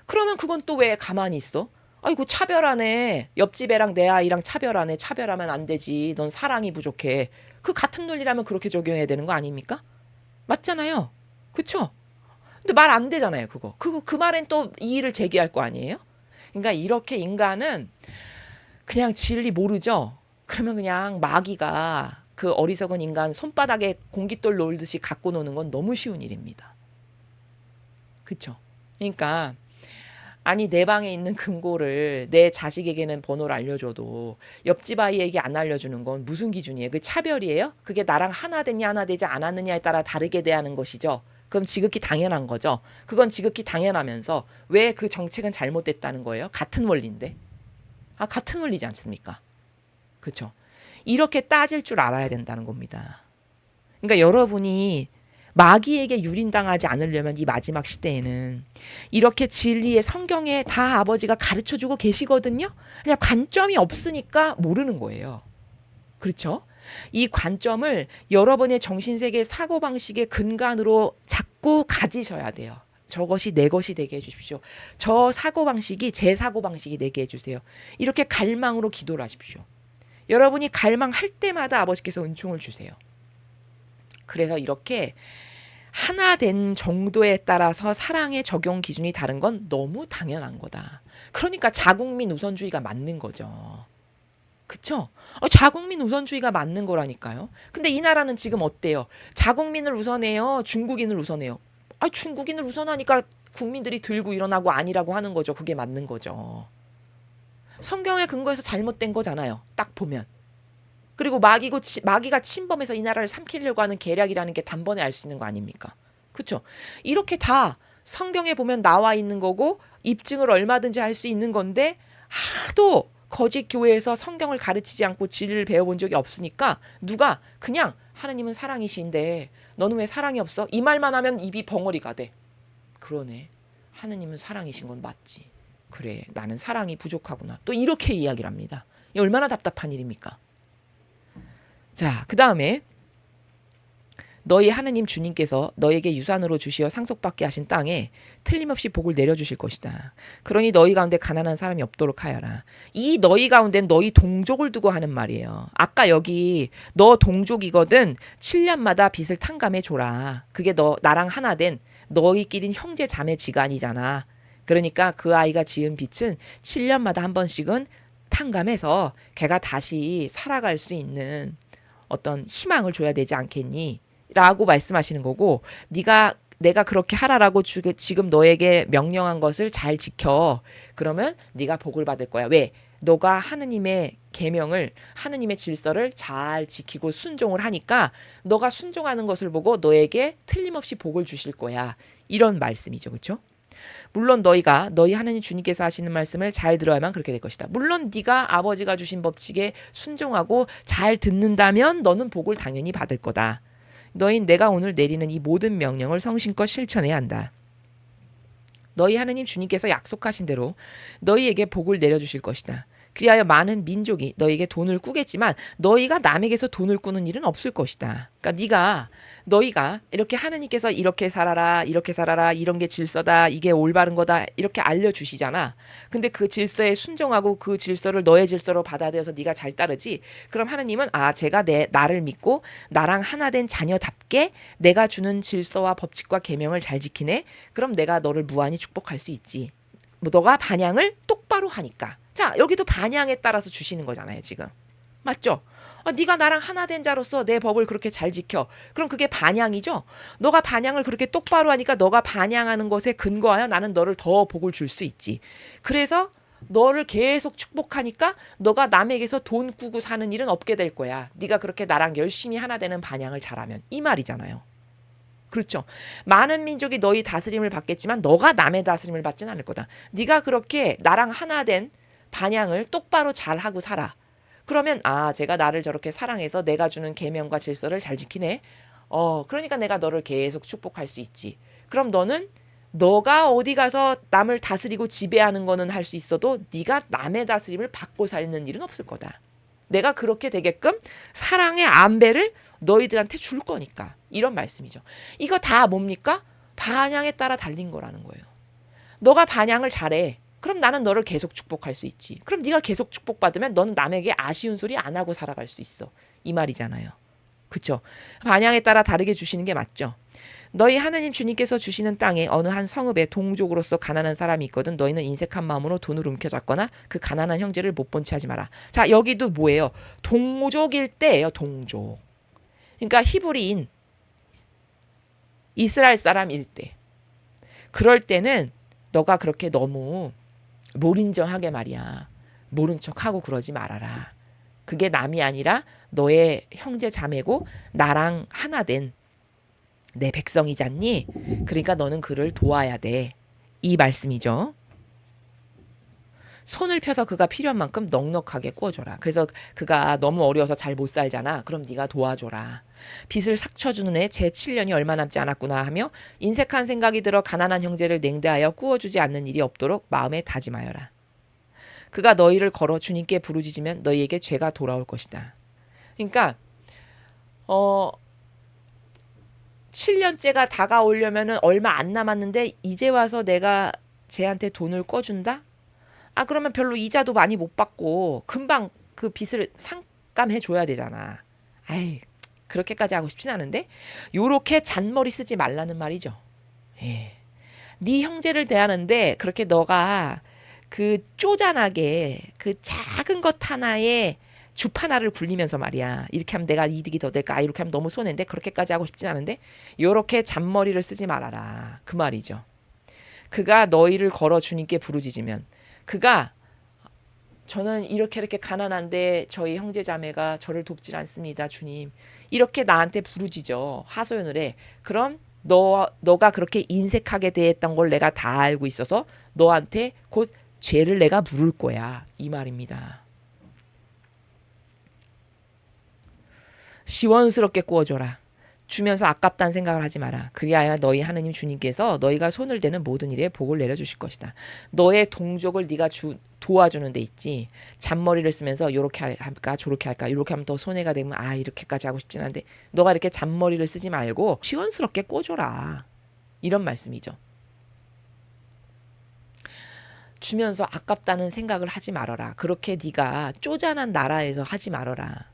그러면 그건 또 왜 가만히 있어? 아이고, 차별하네. 옆집 애랑 내 아이랑 차별하네. 차별하면 안 되지. 넌 사랑이 부족해. 그 같은 논리라면 그렇게 적용해야 되는 거 아닙니까? 맞잖아요. 그쵸? 근데 말 안 되잖아요, 그거. 그 말엔 또 이의를 제기할 거 아니에요? 그러니까 이렇게 인간은 그냥 진리 모르죠? 그러면 그냥 마귀가 그 어리석은 인간 손바닥에 공깃돌 놀듯이 갖고 노는 건 너무 쉬운 일입니다. 그쵸? 그러니까 아니, 내 방에 있는 금고를 내 자식에게는 번호를 알려줘도 옆집 아이에게 안 알려주는 건 무슨 기준이에요? 그 차별이에요? 그게 나랑 하나 됐냐 하나 되지 않았느냐에 따라 다르게 대하는 것이죠. 그럼 지극히 당연한 거죠. 그건 지극히 당연하면서 왜 그 정책은 잘못됐다는 거예요? 같은 원리인데. 같은 원리지 않습니까? 그렇죠? 이렇게 따질 줄 알아야 된다는 겁니다. 그러니까 여러분이 마귀에게 유린당하지 않으려면 이 마지막 시대에는 이렇게 진리의 성경에 다 아버지가 가르쳐주고 계시거든요. 그냥 관점이 없으니까 모르는 거예요. 그렇죠? 이 관점을 여러분의 정신세계 사고방식의 근간으로 자꾸 가지셔야 돼요. 저것이 내 것이 되게 해주십시오. 저 사고방식이 제 사고방식이 되게 해주세요. 이렇게 갈망으로 기도를 하십시오. 여러분이 갈망할 때마다 아버지께서 은총을 주세요. 그래서 이렇게 하나 된 정도에 따라서 사랑의 적용 기준이 다른 건 너무 당연한 거다. 그러니까 자국민 우선주의가 맞는 거죠. 그쵸? 자국민 우선주의가 맞는 거라니까요. 근데 이 나라는 지금 어때요? 자국민을 우선해요? 중국인을 우선해요? 중국인을 우선하니까 국민들이 들고 일어나고 아니라고 하는 거죠. 그게 맞는 거죠. 성경에 근거해서 잘못된 거잖아요. 딱 보면. 그리고 마귀가 침범해서 이 나라를 삼키려고 하는 계략이라는 게 단번에 알 수 있는 거 아닙니까? 그렇죠? 이렇게 다 성경에 보면 나와 있는 거고 입증을 얼마든지 할 수 있는 건데 하도 거짓 교회에서 성경을 가르치지 않고 진리를 배워본 적이 없으니까 누가 그냥 하나님은 사랑이신데 너는 왜 사랑이 없어? 이 말만 하면 입이 벙어리가 돼. 그러네. 하나님은 사랑이신 건 맞지. 그래, 나는 사랑이 부족하구나. 또 이렇게 이야기를 합니다. 이 얼마나 답답한 일입니까? 자, 그 다음에 너희 하느님 주님께서 너에게 유산으로 주시어 상속받게 하신 땅에 틀림없이 복을 내려주실 것이다. 그러니 너희 가운데 가난한 사람이 없도록 하여라. 이 너희 가운데는 너희 동족을 두고 하는 말이에요. 아까 여기 너 동족이거든 7년마다 빚을 탕감해 줘라. 그게 나랑 하나 된 너희끼린 형제 자매 지간이잖아. 그러니까 그 아이가 지은 빚은 7년마다 한 번씩은 탕감해서 걔가 다시 살아갈 수 있는 어떤 희망을 줘야 되지 않겠니? 라고 말씀하시는 거고 네가 내가 그렇게 하라라고 지금 너에게 명령한 것을 잘 지켜. 그러면 네가 복을 받을 거야. 왜? 너가 하느님의 계명을, 하느님의 질서를 잘 지키고 순종을 하니까 너가 순종하는 것을 보고 너에게 틀림없이 복을 주실 거야. 이런 말씀이죠. 그렇죠? 물론 너희 하느님 주님께서 하시는 말씀을 잘 들어야만 그렇게 될 것이다. 물론 네가 아버지가 주신 법칙에 순종하고 잘 듣는다면 너는 복을 당연히 받을 거다. 너희 내가 오늘 내리는 이 모든 명령을 성심껏 실천해야 한다. 너희 하느님 주님께서 약속하신 대로 너희에게 복을 내려주실 것이다. 그리하여 많은 민족이 너희에게 돈을 꾸겠지만 너희가 남에게서 돈을 꾸는 일은 없을 것이다. 그러니까 너희가 이렇게 하느님께서 이렇게 살아라, 이렇게 살아라, 이런 게 질서다, 이게 올바른 거다 이렇게 알려주시잖아. 근데 그 질서에 순종하고 그 질서를 너의 질서로 받아들여서 네가 잘 따르지. 그럼 하느님은 제가 나를 믿고 나랑 하나 된 자녀답게 내가 주는 질서와 법칙과 계명을 잘 지키네. 그럼 내가 너를 무한히 축복할 수 있지. 너가 반향을 똑바로 하니까. 자, 여기도 반향에 따라서 주시는 거잖아요, 지금. 맞죠? 네가 나랑 하나 된 자로서 내 법을 그렇게 잘 지켜. 그럼 그게 반향이죠? 너가 반향을 그렇게 똑바로 하니까 너가 반향하는 것에 근거하여 나는 너를 더 복을 줄 수 있지. 그래서 너를 계속 축복하니까 너가 남에게서 돈 꾸고 사는 일은 없게 될 거야. 네가 그렇게 나랑 열심히 하나 되는 반향을 잘하면. 이 말이잖아요. 그렇죠. 많은 민족이 너희 다스림을 받겠지만 너가 남의 다스림을 받지는 않을 거다. 네가 그렇게 나랑 하나 된 반향을 똑바로 잘하고 살아. 그러면 제가 나를 저렇게 사랑해서 내가 주는 계명과 질서를 잘 지키네. 그러니까 내가 너를 계속 축복할 수 있지. 그럼 너는 너가 어디 가서 남을 다스리고 지배하는 거는 할 수 있어도 네가 남의 다스림을 받고 사는 일은 없을 거다. 내가 그렇게 되게끔 사랑의 안배를 너희들한테 줄 거니까. 이런 말씀이죠. 이거 다 뭡니까? 반향에 따라 달린 거라는 거예요. 너가 반향을 잘해. 그럼 나는 너를 계속 축복할 수 있지. 그럼 네가 계속 축복받으면 너는 남에게 아쉬운 소리 안 하고 살아갈 수 있어. 이 말이잖아요. 그렇죠? 반향에 따라 다르게 주시는 게 맞죠. 너희 하느님 주님께서 주시는 땅에 어느 한 성읍에 동족으로서 가난한 사람이 있거든. 너희는 인색한 마음으로 돈을 움켜잡거나 그 가난한 형제를 못 본 채 하지 마라. 자, 여기도 뭐예요? 동족일 때예요. 동족. 그러니까 히브리인 이스라엘 사람일 때. 그럴 때는 너가 그렇게 너무 몰인정하게 말이야. 모른 척하고 그러지 말아라. 그게 남이 아니라 너의 형제 자매고 나랑 하나 된 내 백성이잖니. 그러니까 너는 그를 도와야 돼. 이 말씀이죠. 손을 펴서 그가 필요한 만큼 넉넉하게 구워줘라. 그래서 그가 너무 어려워서 잘 못 살잖아. 그럼 네가 도와줘라. 빚을 삭쳐주는 애 제 7년이 얼마 남지 않았구나 하며 인색한 생각이 들어 가난한 형제를 냉대하여 구워주지 않는 일이 없도록 마음에 다짐하여라. 그가 너희를 걸어 주님께 부르짖으면 너희에게 죄가 돌아올 것이다. 그러니까 7년째가 다가오려면 얼마 안 남았는데 이제 와서 내가 쟤한테 돈을 꿔준다? 그러면 별로 이자도 많이 못 받고 금방 그 빚을 상감해 줘야 되잖아. 그렇게까지 하고 싶진 않은데 요렇게 잔머리 쓰지 말라는 말이죠. 네 형제를 대하는데 그렇게 너가 그 쪼잔하게 그 작은 것 하나에 주파나를 굴리면서 말이야. 이렇게 하면 내가 이득이 더 될까? 이렇게 하면 너무 손해인데 그렇게까지 하고 싶진 않은데 요렇게 잔머리를 쓰지 말아라. 그 말이죠. 그가 너희를 걸어 주님께 부르짖으면 그가 저는 이렇게 가난한데 저희 형제 자매가 저를 돕질 않습니다. 주님. 이렇게 나한테 부르짖어. 하소연을 해. 그럼 너가 그렇게 인색하게 대했던 걸 내가 다 알고 있어서 너한테 곧 죄를 내가 물을 거야. 이 말입니다. 시원스럽게 구워줘라. 주면서 아깝다는 생각을 하지 마라. 그리하여 너희 하느님 주님께서 너희가 손을 대는 모든 일에 복을 내려주실 것이다. 너의 동족을 네가 도와주는 데 있지. 잔머리를 쓰면서 요렇게 할까 저렇게 할까 이렇게 하면 더 손해가 되면 이렇게까지 하고 싶진 않은데 너가 이렇게 잔머리를 쓰지 말고 시원스럽게 꿔줘라. 이런 말씀이죠. 주면서 아깝다는 생각을 하지 말아라. 그렇게 네가 쪼잔한 나라에서 하지 말아라.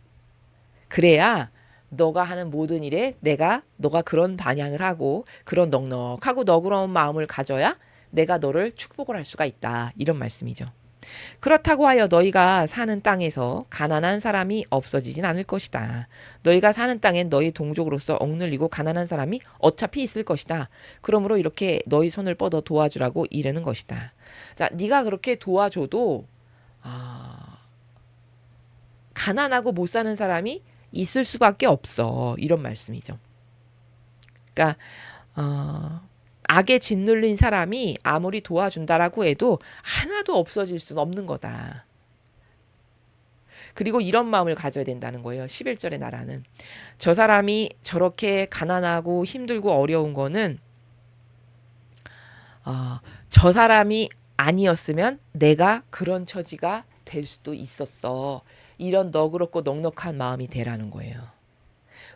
그래야 너가 하는 모든 일에 너가 그런 반향을 하고 그런 넉넉하고 너그러운 마음을 가져야 내가 너를 축복을 할 수가 있다. 이런 말씀이죠. 그렇다고 하여 너희가 사는 땅에서 가난한 사람이 없어지진 않을 것이다. 너희가 사는 땅엔 너희 동족으로서 억눌리고 가난한 사람이 어차피 있을 것이다. 그러므로 이렇게 너희 손을 뻗어 도와주라고 이르는 것이다. 자, 네가 그렇게 도와줘도 가난하고 못 사는 사람이 있을 수밖에 없어. 이런 말씀이죠. 그러니까 악에 짓눌린 사람이 아무리 도와준다라고 해도 하나도 없어질 수는 없는 거다. 그리고 이런 마음을 가져야 된다는 거예요. 11절의 나라는. 저 사람이 저렇게 가난하고 힘들고 어려운 거는 저 사람이 아니었으면 내가 그런 처지가 될 수도 있었어. 이런 너그럽고 넉넉한 마음이 되라는 거예요.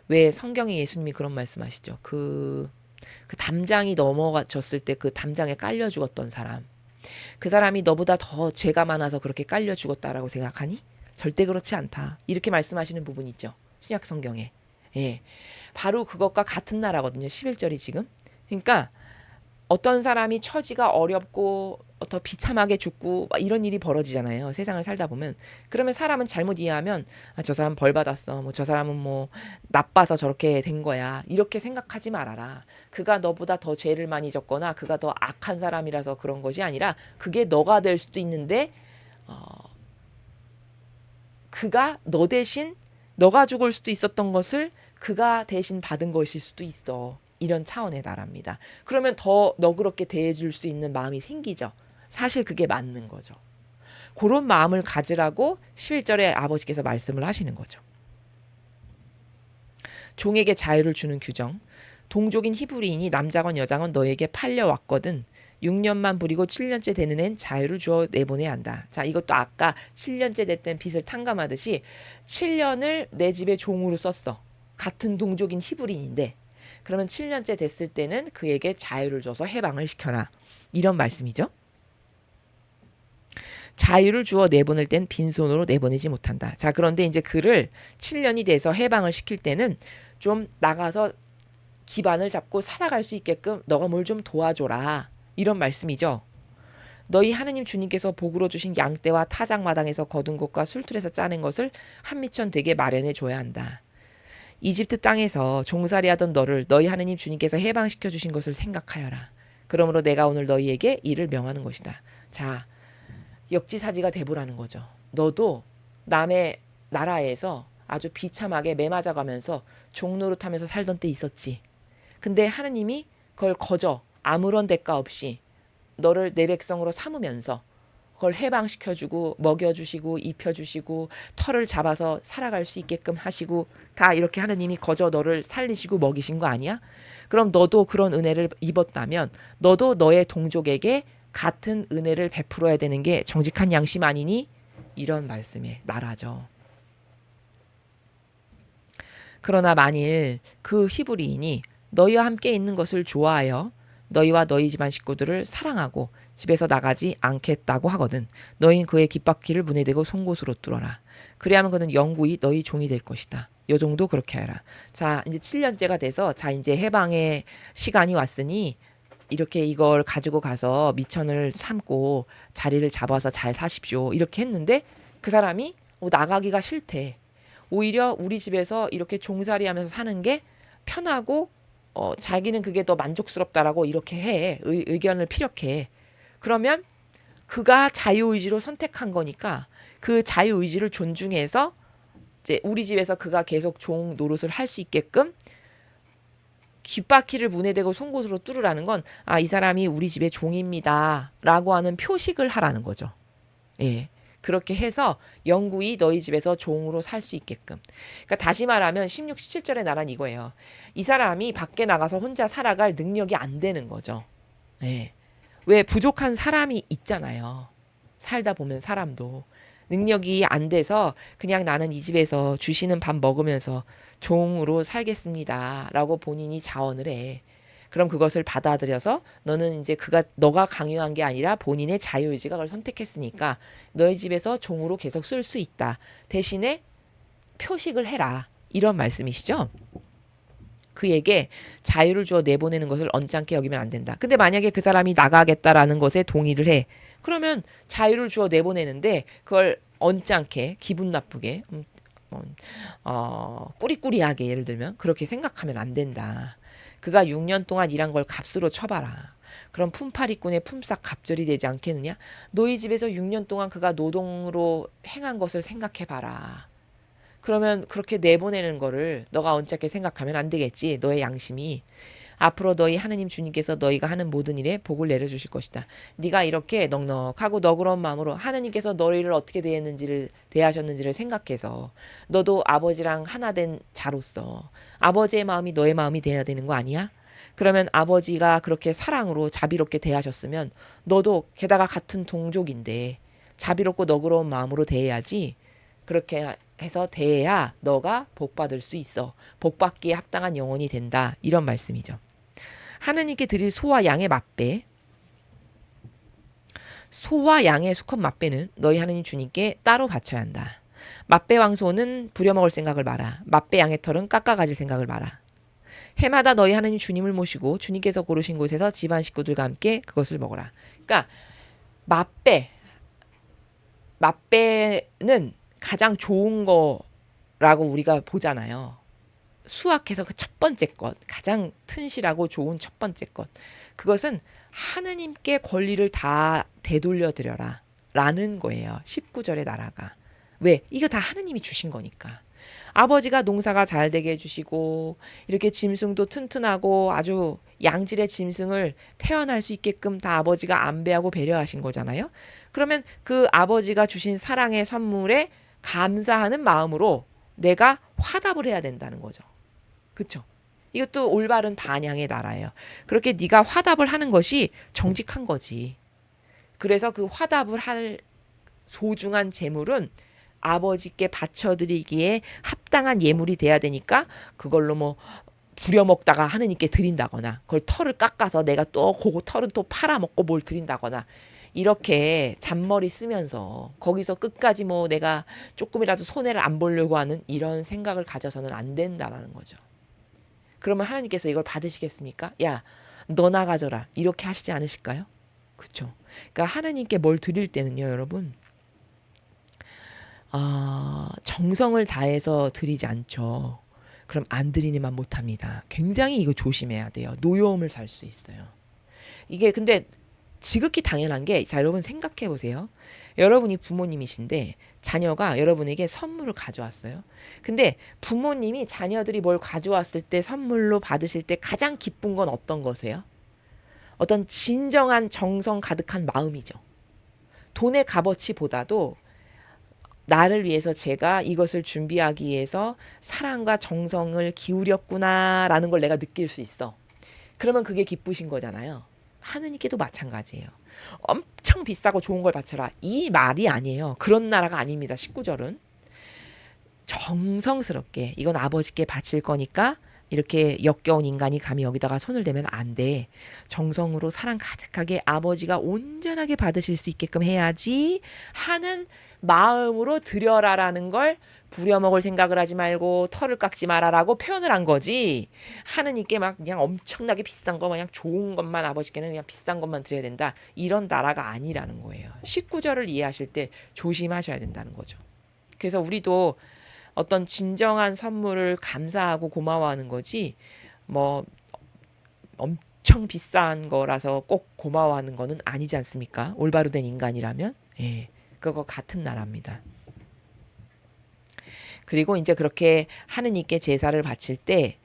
왜 성경에 예수님이 그런 말씀하시죠. 그 담장이 넘어졌을 때 그 담장에 깔려 죽었던 사람. 그 사람이 너보다 더 죄가 많아서 그렇게 깔려 죽었다라고 생각하니? 절대 그렇지 않다. 이렇게 말씀하시는 부분이 있죠. 신약 성경에. 예. 바로 그것과 같은 나라거든요. 11절이 지금. 그러니까 어떤 사람이 처지가 어렵고 더 비참하게 죽고 막 이런 일이 벌어지잖아요. 세상을 살다 보면. 그러면 사람은 잘못 이해하면 저 사람 벌 받았어. 뭐 저 사람은 뭐 나빠서 저렇게 된 거야. 이렇게 생각하지 말아라. 그가 너보다 더 죄를 많이 졌거나 그가 더 악한 사람이라서 그런 것이 아니라 그게 너가 될 수도 있는데 그가 너 대신 너가 죽을 수도 있었던 것을 그가 대신 받은 것일 수도 있어. 이런 차원의 나라입니다. 그러면 더 너그럽게 대해줄 수 있는 마음이 생기죠. 사실 그게 맞는 거죠. 그런 마음을 가지라고 11절에 아버지께서 말씀을 하시는 거죠. 종에게 자유를 주는 규정. 동족인 히브리인이 남자건 여자건 너에게 팔려왔거든 6년만 부리고 7년째 되는 앤 자유를 주어 내보내야 한다. 자, 이것도 아까 7년째 됐던 빚을 탕감하듯이 7년을 내 집에 종으로 썼어. 같은 동족인 히브리인인데 그러면 7년째 됐을 때는 그에게 자유를 줘서 해방을 시켜라. 이런 말씀이죠. 자유를 주어 내보낼 땐 빈손으로 내보내지 못한다. 자, 그런데 이제 그를 7년이 돼서 해방을 시킬 때는 좀 나가서 기반을 잡고 살아갈 수 있게끔 너가 뭘 좀 도와줘라. 이런 말씀이죠. 너희 하느님 주님께서 복으로 주신 양떼와 타작마당에서 거둔 것과 술틀에서 짜낸 것을 한 미천 되게 마련해 줘야 한다. 이집트 땅에서 종살이하던 너를 너희 하느님 주님께서 해방시켜 주신 것을 생각하여라. 그러므로 내가 오늘 너희에게 이를 명하는 것이다. 자, 역지사지가 돼보라는 거죠. 너도 남의 나라에서 아주 비참하게 매맞아가면서 종노릇하면서 살던 때 있었지. 근데 하느님이 그걸 거저 아무런 대가 없이 너를 내 백성으로 삼으면서 그걸 해방시켜주고 먹여주시고 입혀주시고 털을 잡아서 살아갈 수 있게끔 하시고 다 이렇게 하느님이 거저 너를 살리시고 먹이신 거 아니야? 그럼 너도 그런 은혜를 입었다면 너도 너의 동족에게 같은 은혜를 베풀어야 되는 게 정직한 양심 아니니? 이런 말씀의 나라죠. 그러나 만일 그 히브리인이 너희와 함께 있는 것을 좋아하여 너희와 너희 집안 식구들을 사랑하고 집에서 나가지 않겠다고 하거든 너희는 그의 깃바퀴를 문에 대고 송곳으로 뚫어라. 그리하면 그는 영구히 너희 종이 될 것이다. 요 정도 그렇게 해라. 자, 이제 7년째가 돼서 자 이제 해방의 시간이 왔으니 이렇게 이걸 가지고 가서 미천을 삼고 자리를 잡아서 잘 사십시오. 이렇게 했는데 그 사람이 나가기가 싫대. 오히려 우리 집에서 이렇게 종살이하면서 사는 게 편하고 자기는 그게 더 만족스럽다라고 이렇게 해. 의견을 피력해. 그러면 그가 자유의지로 선택한 거니까 그 자유의지를 존중해서 이제 우리 집에서 그가 계속 종 노릇을 할 수 있게끔 귓바퀴를 문에 대고 송곳으로 뚫으라는 건 이 사람이 우리 집의 종입니다 라고 하는 표식을 하라는 거죠. 예. 그렇게 해서 영구히 너희 집에서 종으로 살 수 있게끔. 그러니까 다시 말하면 16, 17절의 나라는 이거예요. 이 사람이 밖에 나가서 혼자 살아갈 능력이 안 되는 거죠. 예. 왜 부족한 사람이 있잖아요. 살다 보면 사람도. 능력이 안 돼서 그냥 나는 이 집에서 주시는 밥 먹으면서 종으로 살겠습니다 라고 본인이 자원을 해. 그럼 그것을 받아들여서 너는 이제 너가 강요한 게 아니라 본인의 자유의지가 그걸 선택했으니까 너희 집에서 종으로 계속 쓸 수 있다. 대신에 표식을 해라. 이런 말씀이시죠. 그에게 자유를 주어 내보내는 것을 언짢게 여기면 안 된다. 근데 만약에 그 사람이 나가겠다라는 것에 동의를 해. 그러면 자유를 주어 내보내는데 그걸 언짢게 기분 나쁘게 꾸리꾸리하게 예를 들면 그렇게 생각하면 안 된다. 그가 6년 동안 일한 걸 값으로 쳐봐라. 그럼 품팔이꾼의 품삯 갑절이 되지 않겠느냐? 너희 집에서 6년 동안 그가 노동으로 행한 것을 생각해봐라. 그러면 그렇게 내보내는 거를 너가 언짢게 생각하면 안 되겠지. 너의 양심이. 앞으로 너희 하느님 주님께서 너희가 하는 모든 일에 복을 내려주실 것이다. 네가 이렇게 넉넉하고 너그러운 마음으로 하느님께서 너희를 어떻게 대하셨는지를 생각해서 너도 아버지랑 하나 된 자로서 아버지의 마음이 너의 마음이 돼야 되는 거 아니야? 그러면 아버지가 그렇게 사랑으로 자비롭게 대하셨으면 너도 게다가 같은 동족인데 자비롭고 너그러운 마음으로 대해야지. 그렇게 해서 대해야 너가 복받을 수 있어. 복받기에 합당한 영혼이 된다. 이런 말씀이죠. 하느님께 드릴 소와 양의 맛배, 소와 양의 수컷 맛배는 너희 하느님 주님께 따로 바쳐야 한다. 맛배 왕소는 부려먹을 생각을 마라. 맛배 양의 털은 깎아가질 생각을 마라. 해마다 너희 하느님 주님을 모시고 주님께서 고르신 곳에서 집안 식구들과 함께 그것을 먹어라. 그러니까 맛배는 가장 좋은 거라고 우리가 보잖아요. 수확해서 그 첫 번째 것, 가장 튼실하고 좋은 첫 번째 것. 그것은 하느님께 권리를 다 되돌려 드려라 라는 거예요. 19절의 나라가. 왜? 이거 다 하느님이 주신 거니까. 아버지가 농사가 잘 되게 해주시고 이렇게 짐승도 튼튼하고 아주 양질의 짐승을 태어날 수 있게끔 다 아버지가 안배하고 배려하신 거잖아요. 그러면 그 아버지가 주신 사랑의 선물에 감사하는 마음으로 내가 화답을 해야 된다는 거죠. 그렇죠? 이것도 올바른 반향의 나라예요. 그렇게 네가 화답을 하는 것이 정직한 거지. 그래서 그 화답을 할 소중한 재물은 아버지께 바쳐드리기에 합당한 예물이 돼야 되니까 그걸로 뭐 부려먹다가 하느님께 드린다거나 그걸 털을 깎아서 내가 또 그거 털은 또 팔아먹고 뭘 드린다거나 이렇게 잔머리 쓰면서 거기서 끝까지 뭐 내가 조금이라도 손해를 안 보려고 하는 이런 생각을 가져서는 안 된다라는 거죠. 그러면 하나님께서 이걸 받으시겠습니까? 야, 너나 가져라. 이렇게 하시지 않으실까요? 그렇죠. 그러니까 하나님께 뭘 드릴 때는요, 여러분. 정성을 다해서 드리지 않죠. 그럼 안 드리니만 못합니다. 굉장히 이거 조심해야 돼요. 노여움을 살 수 있어요. 이게 근데 지극히 당연한 게, 자, 여러분 생각해 보세요. 여러분이 부모님이신데 자녀가 여러분에게 선물을 가져왔어요. 근데 부모님이 자녀들이 뭘 가져왔을 때 선물로 받으실 때 가장 기쁜 건 어떤 거세요? 어떤 진정한 정성 가득한 마음이죠. 돈의 값어치보다도 나를 위해서 제가 이것을 준비하기 위해서 사랑과 정성을 기울였구나라는 걸 내가 느낄 수 있어. 그러면 그게 기쁘신 거잖아요. 하느님께도 마찬가지예요. 엄청 비싸고 좋은 걸 바쳐라. 이 말이 아니에요. 그런 나라가 아닙니다. 19절은. 정성스럽게 이건 아버지께 바칠 거니까 이렇게 역겨운 인간이 감히 여기다가 손을 대면 안 돼. 정성으로 사랑 가득하게 아버지가 온전하게 받으실 수 있게끔 해야지 하는 마음으로 드려라라는 걸 부려먹을 생각을 하지 말고 털을 깎지 마라라고 표현을 한 거지. 하느님께 막 그냥 엄청나게 비싼 거 그냥 좋은 것만 아버지께는 그냥 비싼 것만 드려야 된다. 이런 나라가 아니라는 거예요. 19절을 이해하실 때 조심하셔야 된다는 거죠. 그래서 우리도 어떤 진정한 선물을 감사하고 고마워하는 거지 뭐 엄청 비싼 거라서 꼭 고마워하는 거는 아니지 않습니까? 올바로 된 인간이라면. 예, 그거 같은 나라입니다. 그리고 이제 그렇게 하느님께 제사를 바칠 때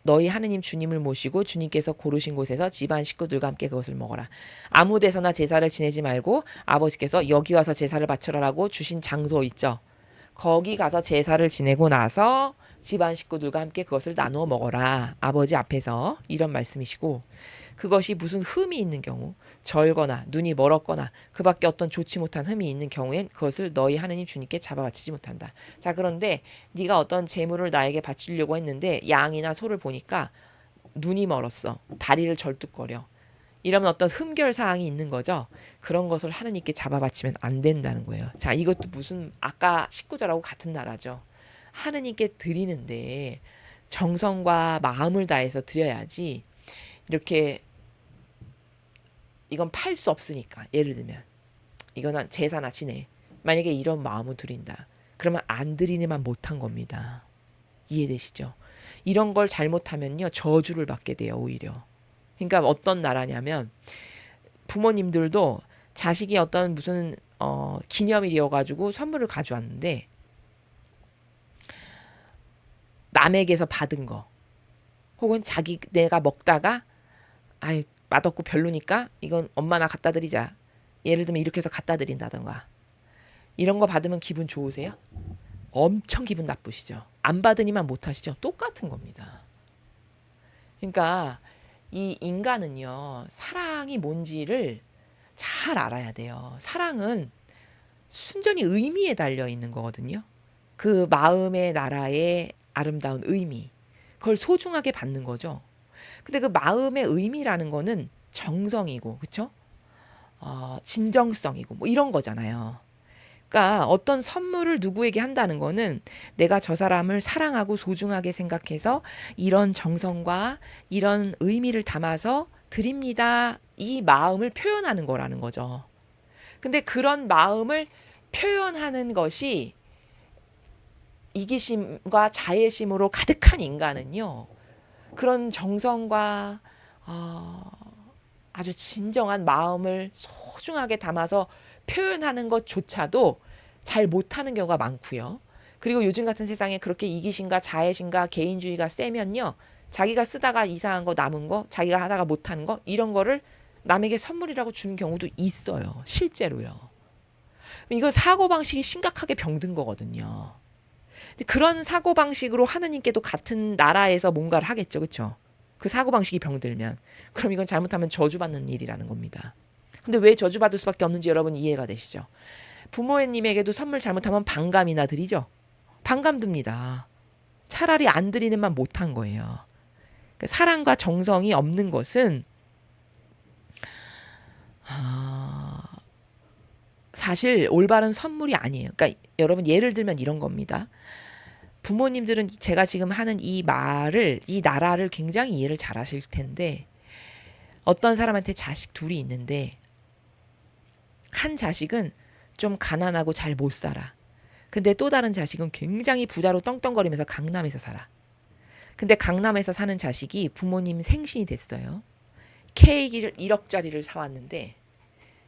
너희 하느님 주님을 모시고 주님께서 고르신 곳에서 집안 식구들과 함께 그것을 먹어라. 아무 데서나 제사를 지내지 말고 아버지께서 여기 와서 제사를 바쳐라라고 주신 장소 있죠. 거기 가서 제사를 지내고 나서 집안 식구들과 함께 그것을 나누어 먹어라. 아버지 앞에서 이런 말씀이시고, 그것이 무슨 흠이 있는 경우, 절거나 눈이 멀었거나 그 밖에 어떤 좋지 못한 흠이 있는 경우엔 그것을 너희 하느님 주님께 잡아 바치지 못한다. 자, 그런데 네가 어떤 재물을 나에게 바치려고 했는데 양이나 소를 보니까 눈이 멀었어. 다리를 절뚝거려. 이러면 어떤 흠결 사항이 있는 거죠. 그런 것을 하느님께 잡아 바치면 안 된다는 거예요. 자, 이것도 무슨 아까 19절하고 같은 나라죠. 하느님께 드리는데 정성과 마음을 다해서 드려야지 이렇게 이건 팔 수 없으니까 예를 들면 이거는 제사나 지내 만약에 이런 마음을 드린다 그러면 안 드리니만 못한 겁니다. 이해되시죠? 이런 걸 잘못하면요 저주를 받게 돼요 오히려. 그러니까 어떤 나라냐면 부모님들도 자식이 어떤 무슨 기념일이어가지고 선물을 가져왔는데 남에게서 받은 거 혹은 내가 먹다가 아이 맛없고 별로니까 이건 엄마나 갖다 드리자. 예를 들면 이렇게 해서 갖다 드린다던가 이런 거 받으면 기분 좋으세요? 엄청 기분 나쁘시죠. 안 받으니만 못하시죠. 똑같은 겁니다. 그러니까 이 인간은요 사랑이 뭔지를 잘 알아야 돼요. 사랑은 순전히 의미에 달려 있는 거거든요. 그 마음의 나라의 아름다운 의미 그걸 소중하게 받는 거죠. 근데 그 마음의 의미라는 거는 정성이고 그쵸? 진정성이고 뭐 이런 거잖아요. 그러니까 어떤 선물을 누구에게 한다는 거는 내가 저 사람을 사랑하고 소중하게 생각해서 이런 정성과 이런 의미를 담아서 드립니다. 이 마음을 표현하는 거라는 거죠. 근데 그런 마음을 표현하는 것이 이기심과 자애심으로 가득한 인간은요. 그런 정성과 아주 진정한 마음을 소중하게 담아서 표현하는 것조차도 잘 못하는 경우가 많고요. 그리고 요즘 같은 세상에 그렇게 이기심과 자애심과 개인주의가 세면요. 자기가 쓰다가 이상한 거 남은 거 자기가 하다가 못하는 거 이런 거를 남에게 선물이라고 주는 경우도 있어요. 실제로요. 이거 사고방식이 심각하게 병든 거거든요. 그런 사고방식으로 하느님께도 같은 나라에서 뭔가를 하겠죠. 그렇죠? 그 사고방식이 병들면 그럼 이건 잘못하면 저주받는 일이라는 겁니다. 근데 왜 저주받을 수밖에 없는지 여러분 이해가 되시죠? 부모님에게도 선물 잘못하면 반감이나 드리죠. 반감 듭니다. 차라리 안 드리는만 못한 거예요. 사랑과 정성이 없는 것은 사실 올바른 선물이 아니에요. 그러니까 여러분 예를 들면 이런 겁니다. 부모님들은 제가 지금 하는 이 말을 이 나라를 굉장히 이해를 잘 하실 텐데 어떤 사람한테 자식 둘이 있는데 한 자식은 좀 가난하고 잘 못 살아. 근데 또 다른 자식은 굉장히 부자로 떵떵거리면서 강남에서 살아. 근데 강남에서 사는 자식이 부모님 생신이 됐어요. 케이크를 1억짜리를 사왔는데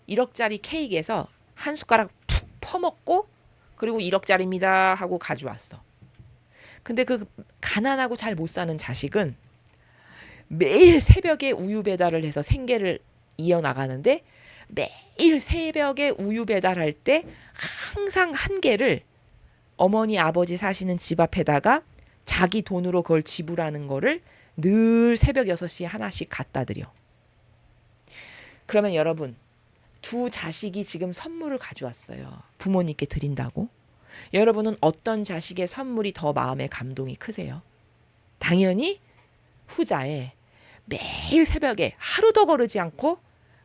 1억짜리 케이크에서 한 숟가락 푹 퍼먹고 그리고 1억짜리입니다 하고 가져왔어. 근데 그 가난하고 잘 못 사는 자식은 매일 새벽에 우유 배달을 해서 생계를 이어나가는데 매일 새벽에 우유 배달할 때 항상 한 개를 어머니 아버지 사시는 집 앞에다가 자기 돈으로 그걸 지불하는 거를 늘 새벽 6시에 하나씩 갖다 드려. 그러면 여러분 두 자식이 지금 선물을 가져왔어요. 부모님께 드린다고. 여러분은 어떤 자식의 선물이 더 마음의 감동이 크세요? 당연히 후자에 매일 새벽에 하루도 거르지 않고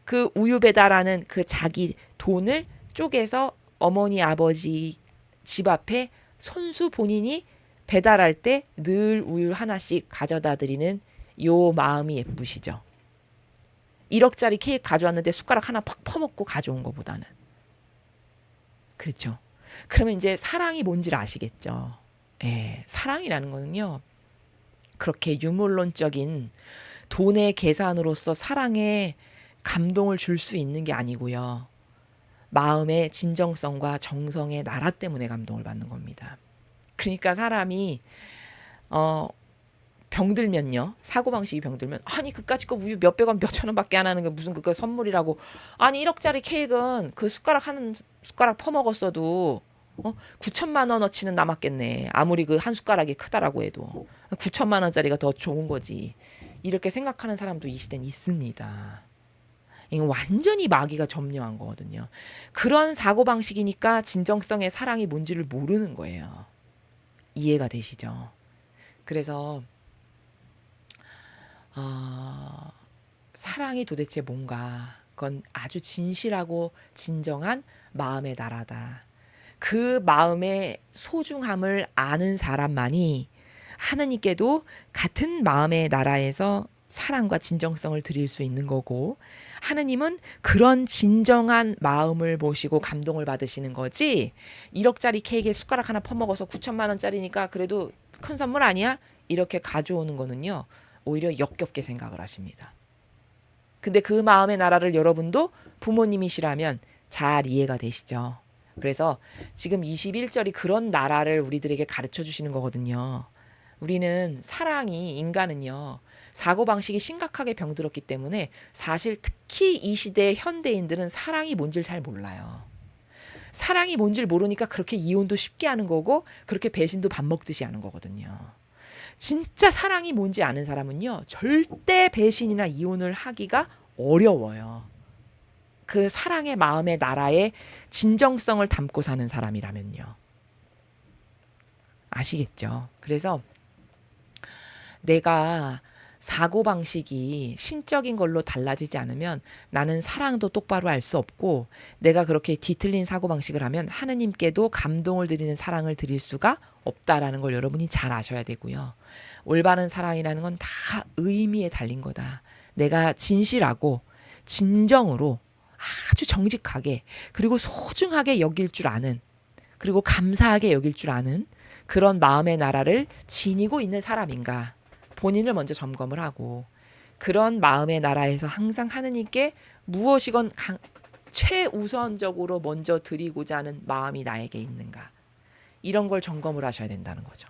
그 우유 배달하는 그 자기 돈을 쪼개서 어머니 아버지 집 앞에 손수 본인이 배달할 때 늘 우유 하나씩 가져다 드리는 요 마음이 예쁘시죠? 1억짜리 케이크 가져왔는데 숟가락 하나 팍 퍼먹고 가져온 것보다는. 그렇죠? 그러면 이제 사랑이 뭔지를 아시겠죠? 예, 사랑이라는 거는요. 그렇게 유물론적인 돈의 계산으로서 사랑에 감동을 줄 수 있는 게 아니고요. 마음의 진정성과 정성의 나라 때문에 감동을 받는 겁니다. 그러니까 사람이 병들면요. 사고방식이 병들면 아니 그까짓 거 우유 몇백 원 몇천 원밖에 안 하는 게 무슨 그거 선물이라고. 아니 1억짜리 케이크는 그 숟가락 한 숟가락 퍼먹었어도 9천만 원어치는 남았겠네. 아무리 그 한 숟가락이 크다라고 해도 9천만 원짜리가 더 좋은 거지. 이렇게 생각하는 사람도 이 시대는 있습니다. 이건 완전히 마귀가 점령한 거거든요. 그런 사고방식이니까 진정성의 사랑이 뭔지를 모르는 거예요. 이해가 되시죠? 그래서 사랑이 도대체 뭔가 그건 아주 진실하고 진정한 마음의 나라다. 그 마음의 소중함을 아는 사람만이 하느님께도 같은 마음의 나라에서 사랑과 진정성을 드릴 수 있는 거고, 하느님은 그런 진정한 마음을 보시고 감동을 받으시는 거지, 1억짜리 케이크에 숟가락 하나 퍼먹어서 9천만 원짜리니까 그래도 큰 선물 아니야? 이렇게 가져오는 거는요, 오히려 역겹게 생각을 하십니다. 근데 그 마음의 나라를 여러분도 부모님이시라면 잘 이해가 되시죠? 그래서 지금 21절이 그런 나라를 우리들에게 가르쳐 주시는 거거든요. 우리는 사랑이, 인간은요, 사고방식이 심각하게 병들었기 때문에 사실 특히 이 시대의 현대인들은 사랑이 뭔지를 잘 몰라요. 사랑이 뭔지를 모르니까 그렇게 이혼도 쉽게 하는 거고, 그렇게 배신도 밥 먹듯이 하는 거거든요. 진짜 사랑이 뭔지 아는 사람은요, 절대 배신이나 이혼을 하기가 어려워요. 그 사랑의 마음의 나라에 진정성을 담고 사는 사람이라면요. 아시겠죠? 그래서 내가 사고방식이 신적인 걸로 달라지지 않으면 나는 사랑도 똑바로 알 수 없고, 내가 그렇게 뒤틀린 사고방식을 하면 하느님께도 감동을 드리는 사랑을 드릴 수가 없다라는 걸 여러분이 잘 아셔야 되고요. 올바른 사랑이라는 건 다 의미에 달린 거다. 내가 진실하고 진정으로 아주 정직하게, 그리고 소중하게 여길 줄 아는, 그리고 감사하게 여길 줄 아는 그런 마음의 나라를 지니고 있는 사람인가, 본인을 먼저 점검을 하고, 그런 마음의 나라에서 항상 하느님께 무엇이건 최우선적으로 먼저 드리고자 하는 마음이 나에게 있는가, 이런 걸 점검을 하셔야 된다는 거죠.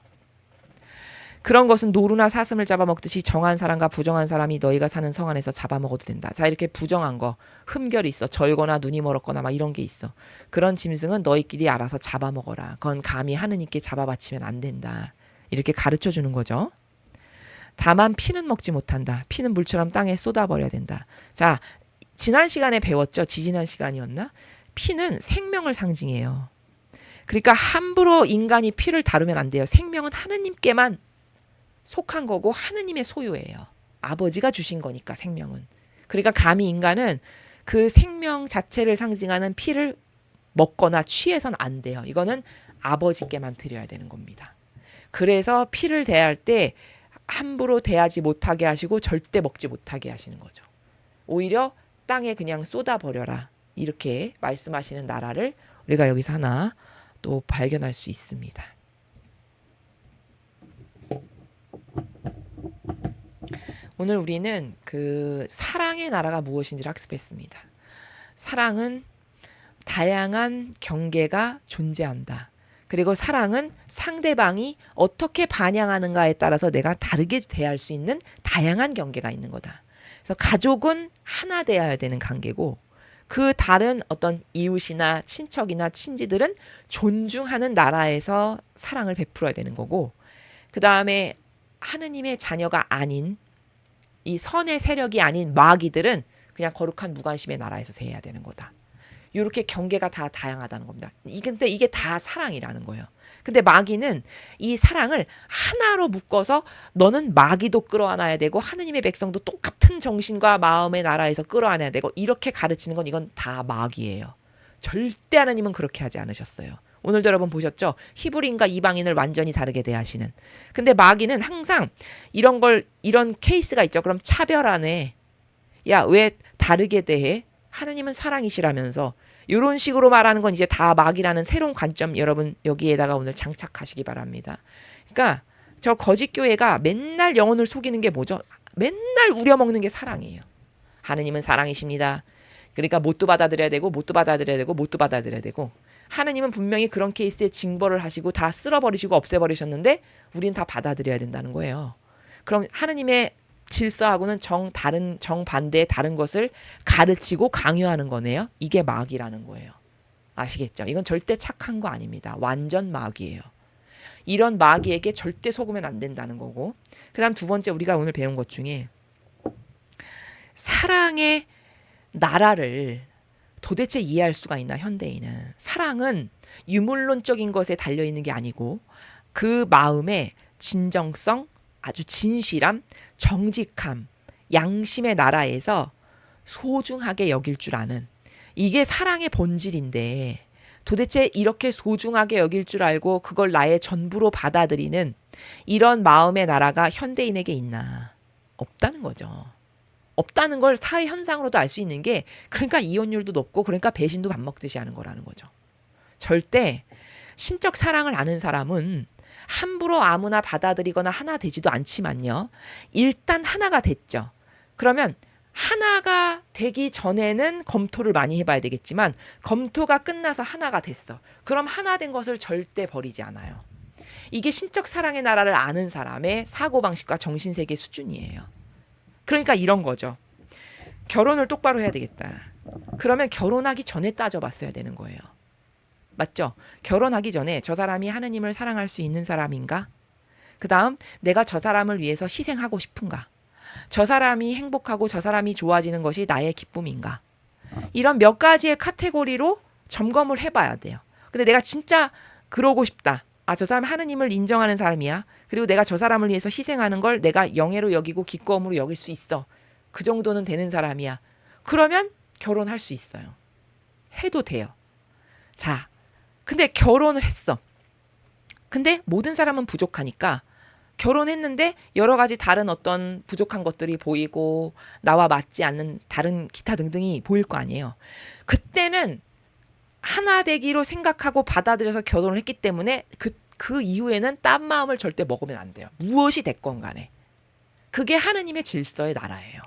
그런 것은 노루나 사슴을 잡아먹듯이 정한 사람과 부정한 사람이 너희가 사는 성 안에서 잡아먹어도 된다. 자, 이렇게 부정한 거, 흠결이 있어, 절거나 눈이 멀었거나 막 이런 게 있어. 그런 짐승은 너희끼리 알아서 잡아먹어라. 그건 감히 하느님께 잡아바치면 안 된다. 이렇게 가르쳐 주는 거죠. 다만 피는 먹지 못한다. 피는 물처럼 땅에 쏟아버려야 된다. 자, 지난 시간에 배웠죠? 지지난 시간이었나? 피는 생명을 상징해요. 그러니까 함부로 인간이 피를 다루면 안 돼요. 생명은 하느님께만 속한 거고 하느님의 소유예요. 아버지가 주신 거니까, 생명은. 그러니까 감히 인간은 그 생명 자체를 상징하는 피를 먹거나 취해서는 안 돼요. 이거는 아버지께만 드려야 되는 겁니다. 그래서 피를 대할 때 함부로 대하지 못하게 하시고 절대 먹지 못하게 하시는 거죠. 오히려 땅에 그냥 쏟아버려라, 이렇게 말씀하시는 나라를 우리가 여기서 하나 또 발견할 수 있습니다. 오늘 우리는 그 사랑의 나라가 무엇인지를 학습했습니다. 사랑은 다양한 경계가 존재한다. 그리고 사랑은 상대방이 어떻게 반영하는가에 따라서 내가 다르게 대할 수 있는 다양한 경계가 있는 거다. 그래서 가족은 하나 되어야 되는 관계고, 그 다른 어떤 이웃이나 친척이나 친지들은 존중하는 나라에서 사랑을 베풀어야 되는 거고, 그 다음에 하느님의 자녀가 아닌, 이 선의 세력이 아닌 마귀들은 그냥 거룩한 무관심의 나라에서 대해야 되는 거다. 이렇게 경계가 다 다양하다는 겁니다. 근데 이게 다 사랑이라는 거예요. 근데 마귀는 이 사랑을 하나로 묶어서 너는 마귀도 끌어안아야 되고 하느님의 백성도 똑같은 정신과 마음의 나라에서 끌어안아야 되고, 이렇게 가르치는 건 이건 다 마귀예요. 절대 하느님은 그렇게 하지 않으셨어요. 오늘도 여러분 보셨죠? 히브리인과 이방인을 완전히 다르게 대하시는. 근데 마귀는 항상 이런 케이스가 있죠. 그럼 차별하네. 야, 왜 다르게 대해? 하느님은 사랑이시라면서. 이런 식으로 말하는 건 이제 다 마귀라는 새로운 관점, 여러분 여기에다가 오늘 장착하시기 바랍니다. 그러니까 저 거짓 교회가 맨날 영혼을 속이는 게 뭐죠? 맨날 우려먹는 게 사랑이에요. 하느님은 사랑이십니다. 그러니까 못도 받아들여야 되고, 못도 받아들여야 되고, 못도 받아들여야 되고. 하느님은 분명히 그런 케이스에 징벌을 하시고 다 쓸어버리시고 없애버리셨는데 우리는 다 받아들여야 된다는 거예요. 그럼 하느님의 질서하고는 정반대의 다른 것을 가르치고 강요하는 거네요. 이게 마귀라는 거예요. 아시겠죠? 이건 절대 착한 거 아닙니다. 완전 마귀예요. 이런 마귀에게 절대 속으면 안 된다는 거고, 그 다음 두 번째 우리가 오늘 배운 것 중에 사랑의 나라를 도대체 이해할 수가 있나, 현대인은. 사랑은 유물론적인 것에 달려있는 게 아니고 그 마음의 진정성, 아주 진실함, 정직함, 양심의 나라에서 소중하게 여길 줄 아는, 이게 사랑의 본질인데 도대체 이렇게 소중하게 여길 줄 알고 그걸 나의 전부로 받아들이는 이런 마음의 나라가 현대인에게 있나? 없다는 거죠. 없다는 걸 사회 현상으로도 알 수 있는 게 그러니까 이혼율도 높고 그러니까 배신도 밥 먹듯이 하는 거라는 거죠. 절대 신적 사랑을 아는 사람은 함부로 아무나 받아들이거나 하나 되지도 않지만요. 일단 하나가 됐죠. 그러면 하나가 되기 전에는 검토를 많이 해봐야 되겠지만 검토가 끝나서 하나가 됐어. 그럼 하나 된 것을 절대 버리지 않아요. 이게 신적 사랑의 나라를 아는 사람의 사고방식과 정신세계 수준이에요. 그러니까 이런 거죠. 결혼을 똑바로 해야 되겠다. 그러면 결혼하기 전에 따져봤어야 되는 거예요. 맞죠? 결혼하기 전에 저 사람이 하느님을 사랑할 수 있는 사람인가? 그 다음 내가 저 사람을 위해서 희생하고 싶은가? 저 사람이 행복하고 저 사람이 좋아지는 것이 나의 기쁨인가? 이런 몇 가지의 카테고리로 점검을 해봐야 돼요. 근데 내가 진짜 그러고 싶다. 아, 저 사람 하느님을 인정하는 사람이야. 그리고 내가 저 사람을 위해서 희생하는 걸 내가 영예로 여기고 기꺼움으로 여길 수 있어. 그 정도는 되는 사람이야. 그러면 결혼할 수 있어요. 해도 돼요. 자, 근데 결혼을 했어. 근데 모든 사람은 부족하니까 결혼했는데 여러 가지 다른 어떤 부족한 것들이 보이고 나와 맞지 않는 다른 기타 등등이 보일 거 아니에요. 그때는 하나 되기로 생각하고 받아들여서 결혼을 했기 때문에 그 이후에는 딴 마음을 절대 먹으면 안 돼요. 무엇이 됐건 간에. 그게 하느님의 질서의 나라예요.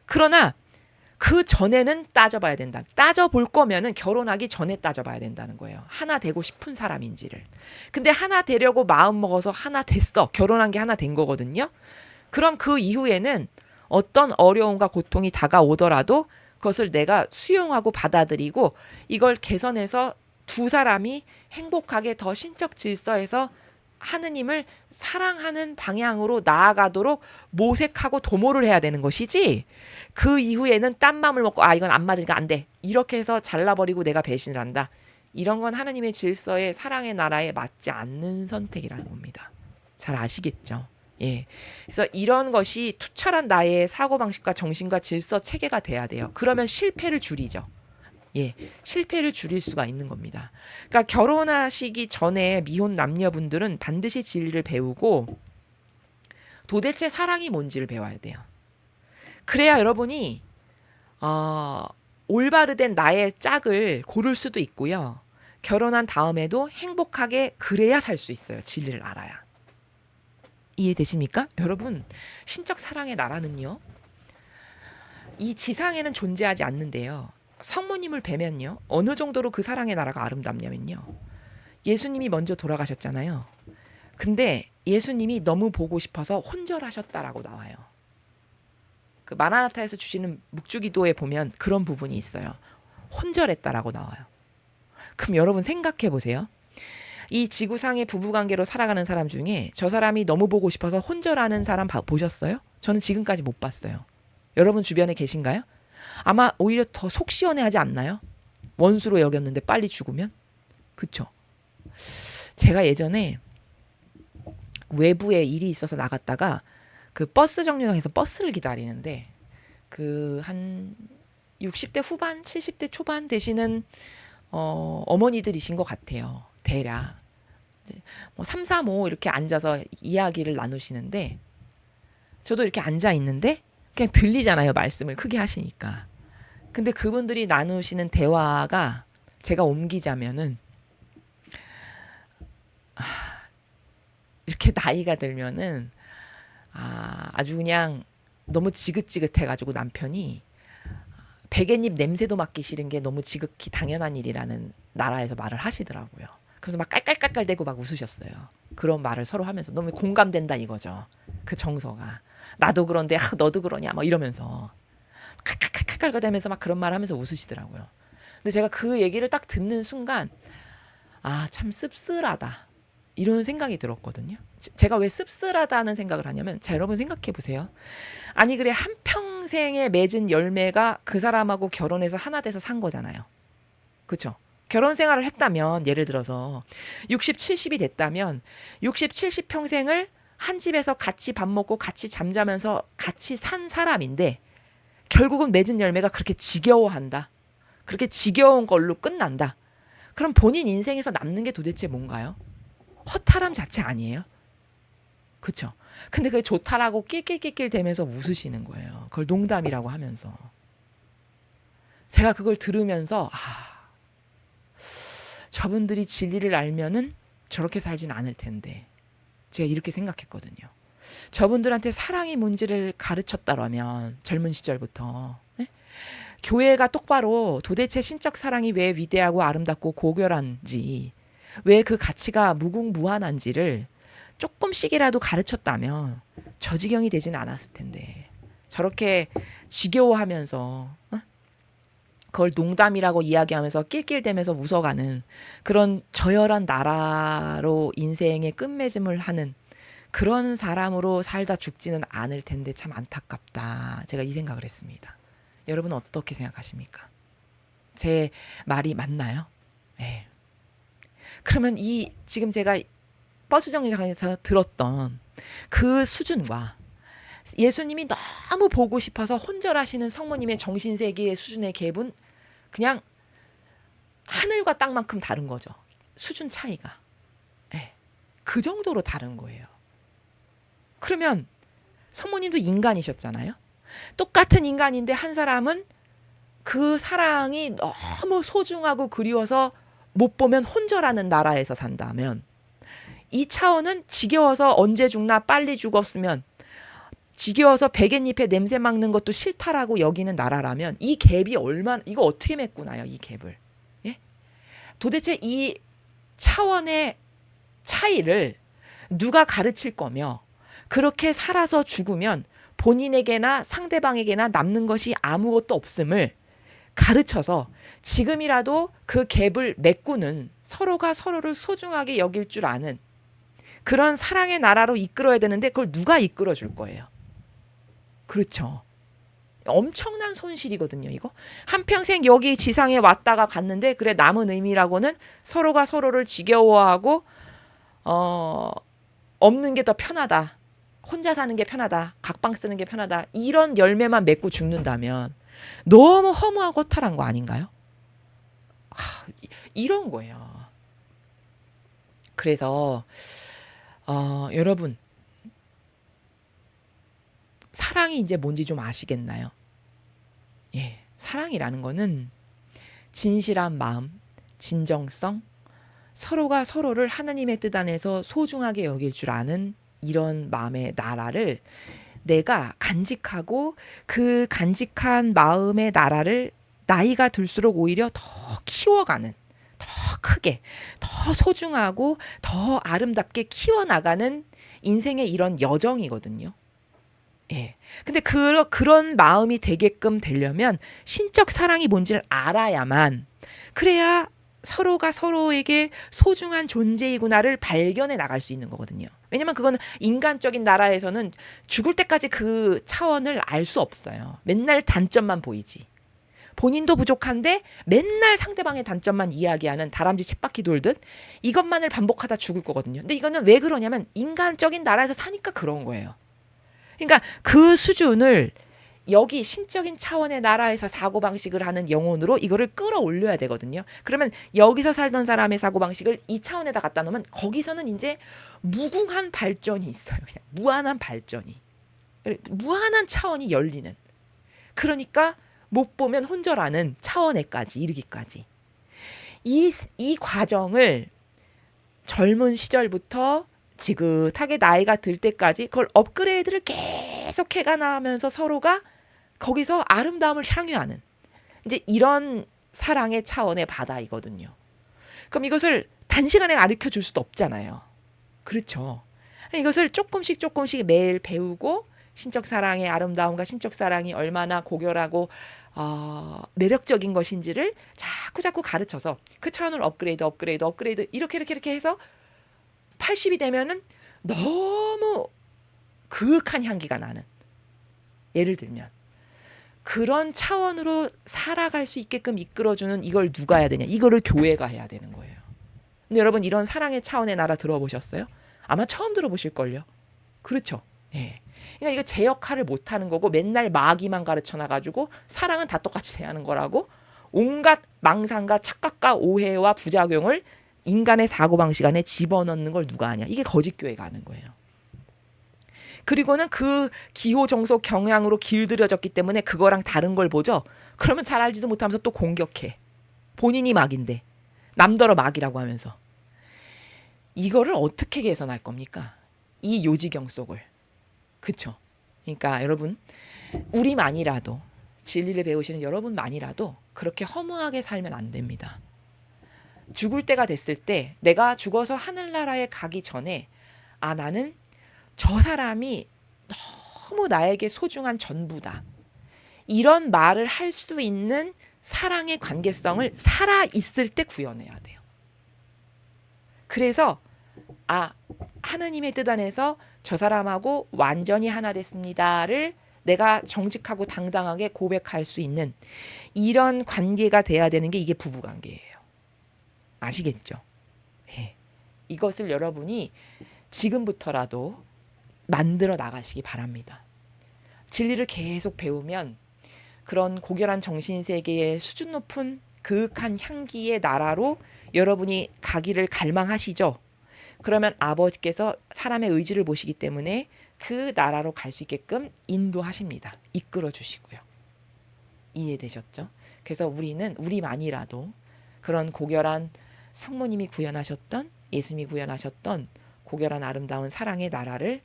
그러나 그 전에는 따져봐야 된다. 따져볼 거면은 결혼하기 전에 따져봐야 된다는 거예요. 하나 되고 싶은 사람인지를. 근데 하나 되려고 마음 먹어서 하나 됐어. 결혼한 게 하나 된 거거든요. 그럼 그 이후에는 어떤 어려움과 고통이 다가오더라도 그것을 내가 수용하고 받아들이고 이걸 개선해서 두 사람이 행복하게 더 신적 질서에서 하느님을 사랑하는 방향으로 나아가도록 모색하고 도모를 해야 되는 것이지, 그 이후에는 딴 맘을 먹고 아 이건 안 맞으니까 안 돼 이렇게 해서 잘라버리고 내가 배신을 한다, 이런 건 하느님의 질서에 사랑의 나라에 맞지 않는 선택이라는 겁니다. 잘 아시겠죠? 예. 그래서 이런 것이 투철한 나의 사고방식과 정신과 질서 체계가 돼야 돼요. 그러면 실패를 줄이죠. 예, 실패를 줄일 수가 있는 겁니다. 그러니까 결혼하시기 전에 미혼 남녀분들은 반드시 진리를 배우고 도대체 사랑이 뭔지를 배워야 돼요. 그래야 여러분이 올바르된 나의 짝을 고를 수도 있고요. 결혼한 다음에도 행복하게 그래야 살 수 있어요. 진리를 알아야. 이해되십니까? 여러분, 신적 사랑의 나라는요, 이 지상에는 존재하지 않는데요. 성모님을 뵈면요, 어느 정도로 그 사랑의 나라가 아름답냐면요, 예수님이 먼저 돌아가셨잖아요. 근데 예수님이 너무 보고 싶어서 혼절하셨다라고 나와요. 그 마라나타에서 주시는 묵주기도에 보면 그런 부분이 있어요. 혼절했다라고 나와요. 그럼 여러분 생각해 보세요. 이 지구상의 부부관계로 살아가는 사람 중에 저 사람이 너무 보고 싶어서 혼절하는 사람 보셨어요? 저는 지금까지 못 봤어요. 여러분 주변에 계신가요? 아마 오히려 더 속 시원해하지 않나요? 원수로 여겼는데 빨리 죽으면? 그쵸? 제가 예전에 외부에 일이 있어서 나갔다가 그 버스 정류장에서 버스를 기다리는데 그 한 60대 후반, 70대 초반 되시는 어머니들이신 것 같아요. 대략. 뭐 3, 4, 5 이렇게 앉아서 이야기를 나누시는데 저도 이렇게 앉아 있는데 그냥 들리잖아요. 말씀을 크게 하시니까. 근데 그분들이 나누시는 대화가 제가 옮기자면은 이렇게 나이가 들면은 아주 그냥 너무 지긋지긋해가지고 남편이 베갯잎 냄새도 맡기 싫은 게 너무 지극히 당연한 일이라는 나라에서 말을 하시더라고요. 그래서 막 깔깔깔깔대고 막 웃으셨어요. 그런 말을 서로 하면서 너무 공감된다 이거죠. 그 정서가. 나도 그런데 너도 그러냐 막 이러면서 칼칼칼칼거리면서 막 그런 말 하면서 웃으시더라고요. 근데 제가 그 얘기를 딱 듣는 순간 참 씁쓸하다 이런 생각이 들었거든요. 제가 왜 씁쓸하다는 생각을 하냐면, 자 여러분 생각해 보세요. 아니 그래 한평생에 맺은 열매가 그 사람하고 결혼해서 하나 돼서 산 거잖아요. 그렇죠? 결혼 생활을 했다면 예를 들어서 60, 70이 됐다면 60, 70 평생을 한 집에서 같이 밥 먹고 같이 잠자면서 같이 산 사람인데 결국은 맺은 열매가 그렇게 지겨워한다. 그렇게 지겨운 걸로 끝난다. 그럼 본인 인생에서 남는 게 도대체 뭔가요? 허탈함 자체 아니에요? 그쵸? 근데 그게 좋다라고 낄낄낄낄 대면서 웃으시는 거예요. 그걸 농담이라고 하면서. 제가 그걸 들으면서 저분들이 진리를 알면은 저렇게 살진 않을 텐데 제가 이렇게 생각했거든요. 저분들한테 사랑이 뭔지를 가르쳤다라면 젊은 시절부터 교회가 똑바로 도대체 신적 사랑이 왜 위대하고 아름답고 고결한지 왜 그 가치가 무궁무한한지를 조금씩이라도 가르쳤다면 저 지경이 되진 않았을 텐데 저렇게 지겨워하면서 그걸 농담이라고 이야기하면서 낄낄대면서 웃어가는 그런 저열한 나라로 인생의 끝맺음을 하는 그런 사람으로 살다 죽지는 않을 텐데 참 안타깝다. 제가 이 생각을 했습니다. 여러분은 어떻게 생각하십니까? 제 말이 맞나요? 네. 그러면 이 지금 제가 버스 정류장에서 들었던 그 수준과 예수님이 너무 보고 싶어서 혼절하시는 성모님의 정신세계의 수준의 갭은 그냥 하늘과 땅만큼 다른 거죠. 수준 차이가. 네. 그 정도로 다른 거예요. 그러면 성모님도 인간이셨잖아요. 똑같은 인간인데 한 사람은 그 사랑이 너무 소중하고 그리워서 못 보면 혼절하는 나라에서 산다면 이 차원은 지겨워서 언제 죽나 빨리 죽었으면 지겨워서 베갯잎에 냄새 맡는 것도 싫다라고 여기는 나라라면 이 갭이 얼마나 이거 어떻게 메꾸나요? 이 갭을. 예? 도대체 이 차원의 차이를 누가 가르칠 거며 그렇게 살아서 죽으면 본인에게나 상대방에게나 남는 것이 아무것도 없음을 가르쳐서 지금이라도 그 갭을 메꾸는 서로가 서로를 소중하게 여길 줄 아는 그런 사랑의 나라로 이끌어야 되는데 그걸 누가 이끌어 줄 거예요? 그렇죠. 엄청난 손실이거든요, 이거. 한평생 여기 지상에 왔다가 갔는데 그래 남은 의미라고는 서로가 서로를 지겨워하고 없는 게 더 편하다. 혼자 사는 게 편하다. 각방 쓰는 게 편하다. 이런 열매만 맺고 죽는다면 너무 허무하고 허탈한 거 아닌가요? 이런 거예요. 그래서 여러분 사랑이 이제 뭔지 좀 아시겠나요? 예, 사랑이라는 거는 진실한 마음, 진정성, 서로가 서로를 하나님의 뜻 안에서 소중하게 여길 줄 아는 이런 마음의 나라를 내가 간직하고 그 간직한 마음의 나라를 나이가 들수록 오히려 더 키워가는 더 크게 더 소중하고 더 아름답게 키워나가는 인생의 이런 여정이거든요. 예. 근데 그런 마음이 되게끔 되려면 신적 사랑이 뭔지를 알아야만 그래야 서로가 서로에게 소중한 존재이구나를 발견해 나갈 수 있는 거거든요. 왜냐면 그거는 인간적인 나라에서는 죽을 때까지 그 차원을 알 수 없어요. 맨날 단점만 보이지. 본인도 부족한데 맨날 상대방의 단점만 이야기하는 다람쥐 쳇바퀴 돌듯 이것만을 반복하다 죽을 거거든요. 근데 이거는 왜 그러냐면 인간적인 나라에서 사니까 그런 거예요. 그러니까 그 수준을 여기 신적인 차원의 나라에서 사고방식을 하는 영혼으로 이거를 끌어올려야 되거든요. 그러면 여기서 살던 사람의 사고방식을 이 차원에다 갖다 놓으면 거기서는 이제 무궁한 발전이 있어요. 그냥 무한한 발전이. 무한한 차원이 열리는. 그러니까 못 보면 혼절하는 차원에까지 이르기까지. 이 과정을 젊은 시절부터 지긋하게 나이가 들 때까지 그걸 업그레이드를 계속 해가면서 서로가 거기서 아름다움을 향유하는 이제 이런 사랑의 차원의 바다이거든요. 그럼 이것을 단시간에 가르쳐 줄 수도 없잖아요. 그렇죠. 이것을 조금씩 매일 배우고 신적 사랑의 아름다움과 신적 사랑이 얼마나 고결하고 매력적인 것인지를 자꾸 가르쳐서 그 차원을 업그레이드 이렇게 해서 80이 되면은 너무 그윽한 향기가 나는 예를 들면 그런 차원으로 살아갈 수 있게끔 이끌어주는 이걸 누가 해야 되냐? 이거를 교회가 해야 되는 거예요. 근데 여러분 이런 사랑의 차원의 나라 들어보셨어요? 아마 처음 들어보실걸요. 그렇죠. 예. 그러니까 이거 제 역할을 못하는 거고 맨날 마귀만 가르쳐놔가지고 사랑은 다 똑같이 대하는 거라고 온갖 망상과 착각과 오해와 부작용을 인간의 사고방식 안에 집어넣는 걸 누가 하냐. 이게 거짓교회가 하는 거예요. 그리고는 그 기호정속 경향으로 길들여졌기 때문에 그거랑 다른 걸 보죠. 그러면 잘 알지도 못하면서 또 공격해. 본인이 막인데 남더러 막이라고 하면서. 이거를 어떻게 개선할 겁니까? 이 요지경 속을. 그쵸? 그러니까 여러분 우리만이라도 진리를 배우시는 여러분만이라도 그렇게 허무하게 살면 안 됩니다. 죽을 때가 됐을 때 내가 죽어서 하늘나라에 가기 전에 아 나는 저 사람이 너무 나에게 소중한 전부다. 이런 말을 할 수 있는 사랑의 관계성을 살아있을 때 구현해야 돼요. 그래서 아 하나님의 뜻 안에서 저 사람하고 완전히 하나 됐습니다를 내가 정직하고 당당하게 고백할 수 있는 이런 관계가 돼야 되는 게 이게 부부관계예요. 아시겠죠? 네. 이것을 여러분이 지금부터라도 만들어 나가시기 바랍니다. 진리를 계속 배우면 그런 고결한 정신세계의 수준 높은 그윽한 향기의 나라로 여러분이 가기를 갈망하시죠. 그러면 아버지께서 사람의 의지를 보시기 때문에 그 나라로 갈 수 있게끔 인도하십니다. 이끌어 주시고요. 이해되셨죠? 그래서 우리는 우리만이라도 그런 고결한 성모님이 구현하셨던 예수님이 구현하셨던 고결한 아름다운 사랑의 나라를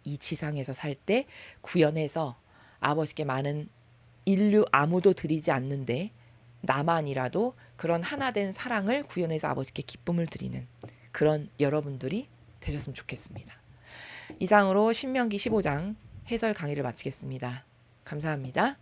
이 지상에서 살 때 구현해서 아버지께 많은 인류 아무도 드리지 않는데 나만이라도 그런 하나된 사랑을 구현해서 아버지께 기쁨을 드리는 그런 여러분들이 되셨으면 좋겠습니다. 이상으로 신명기 15장 해설 강의를 마치겠습니다. 감사합니다.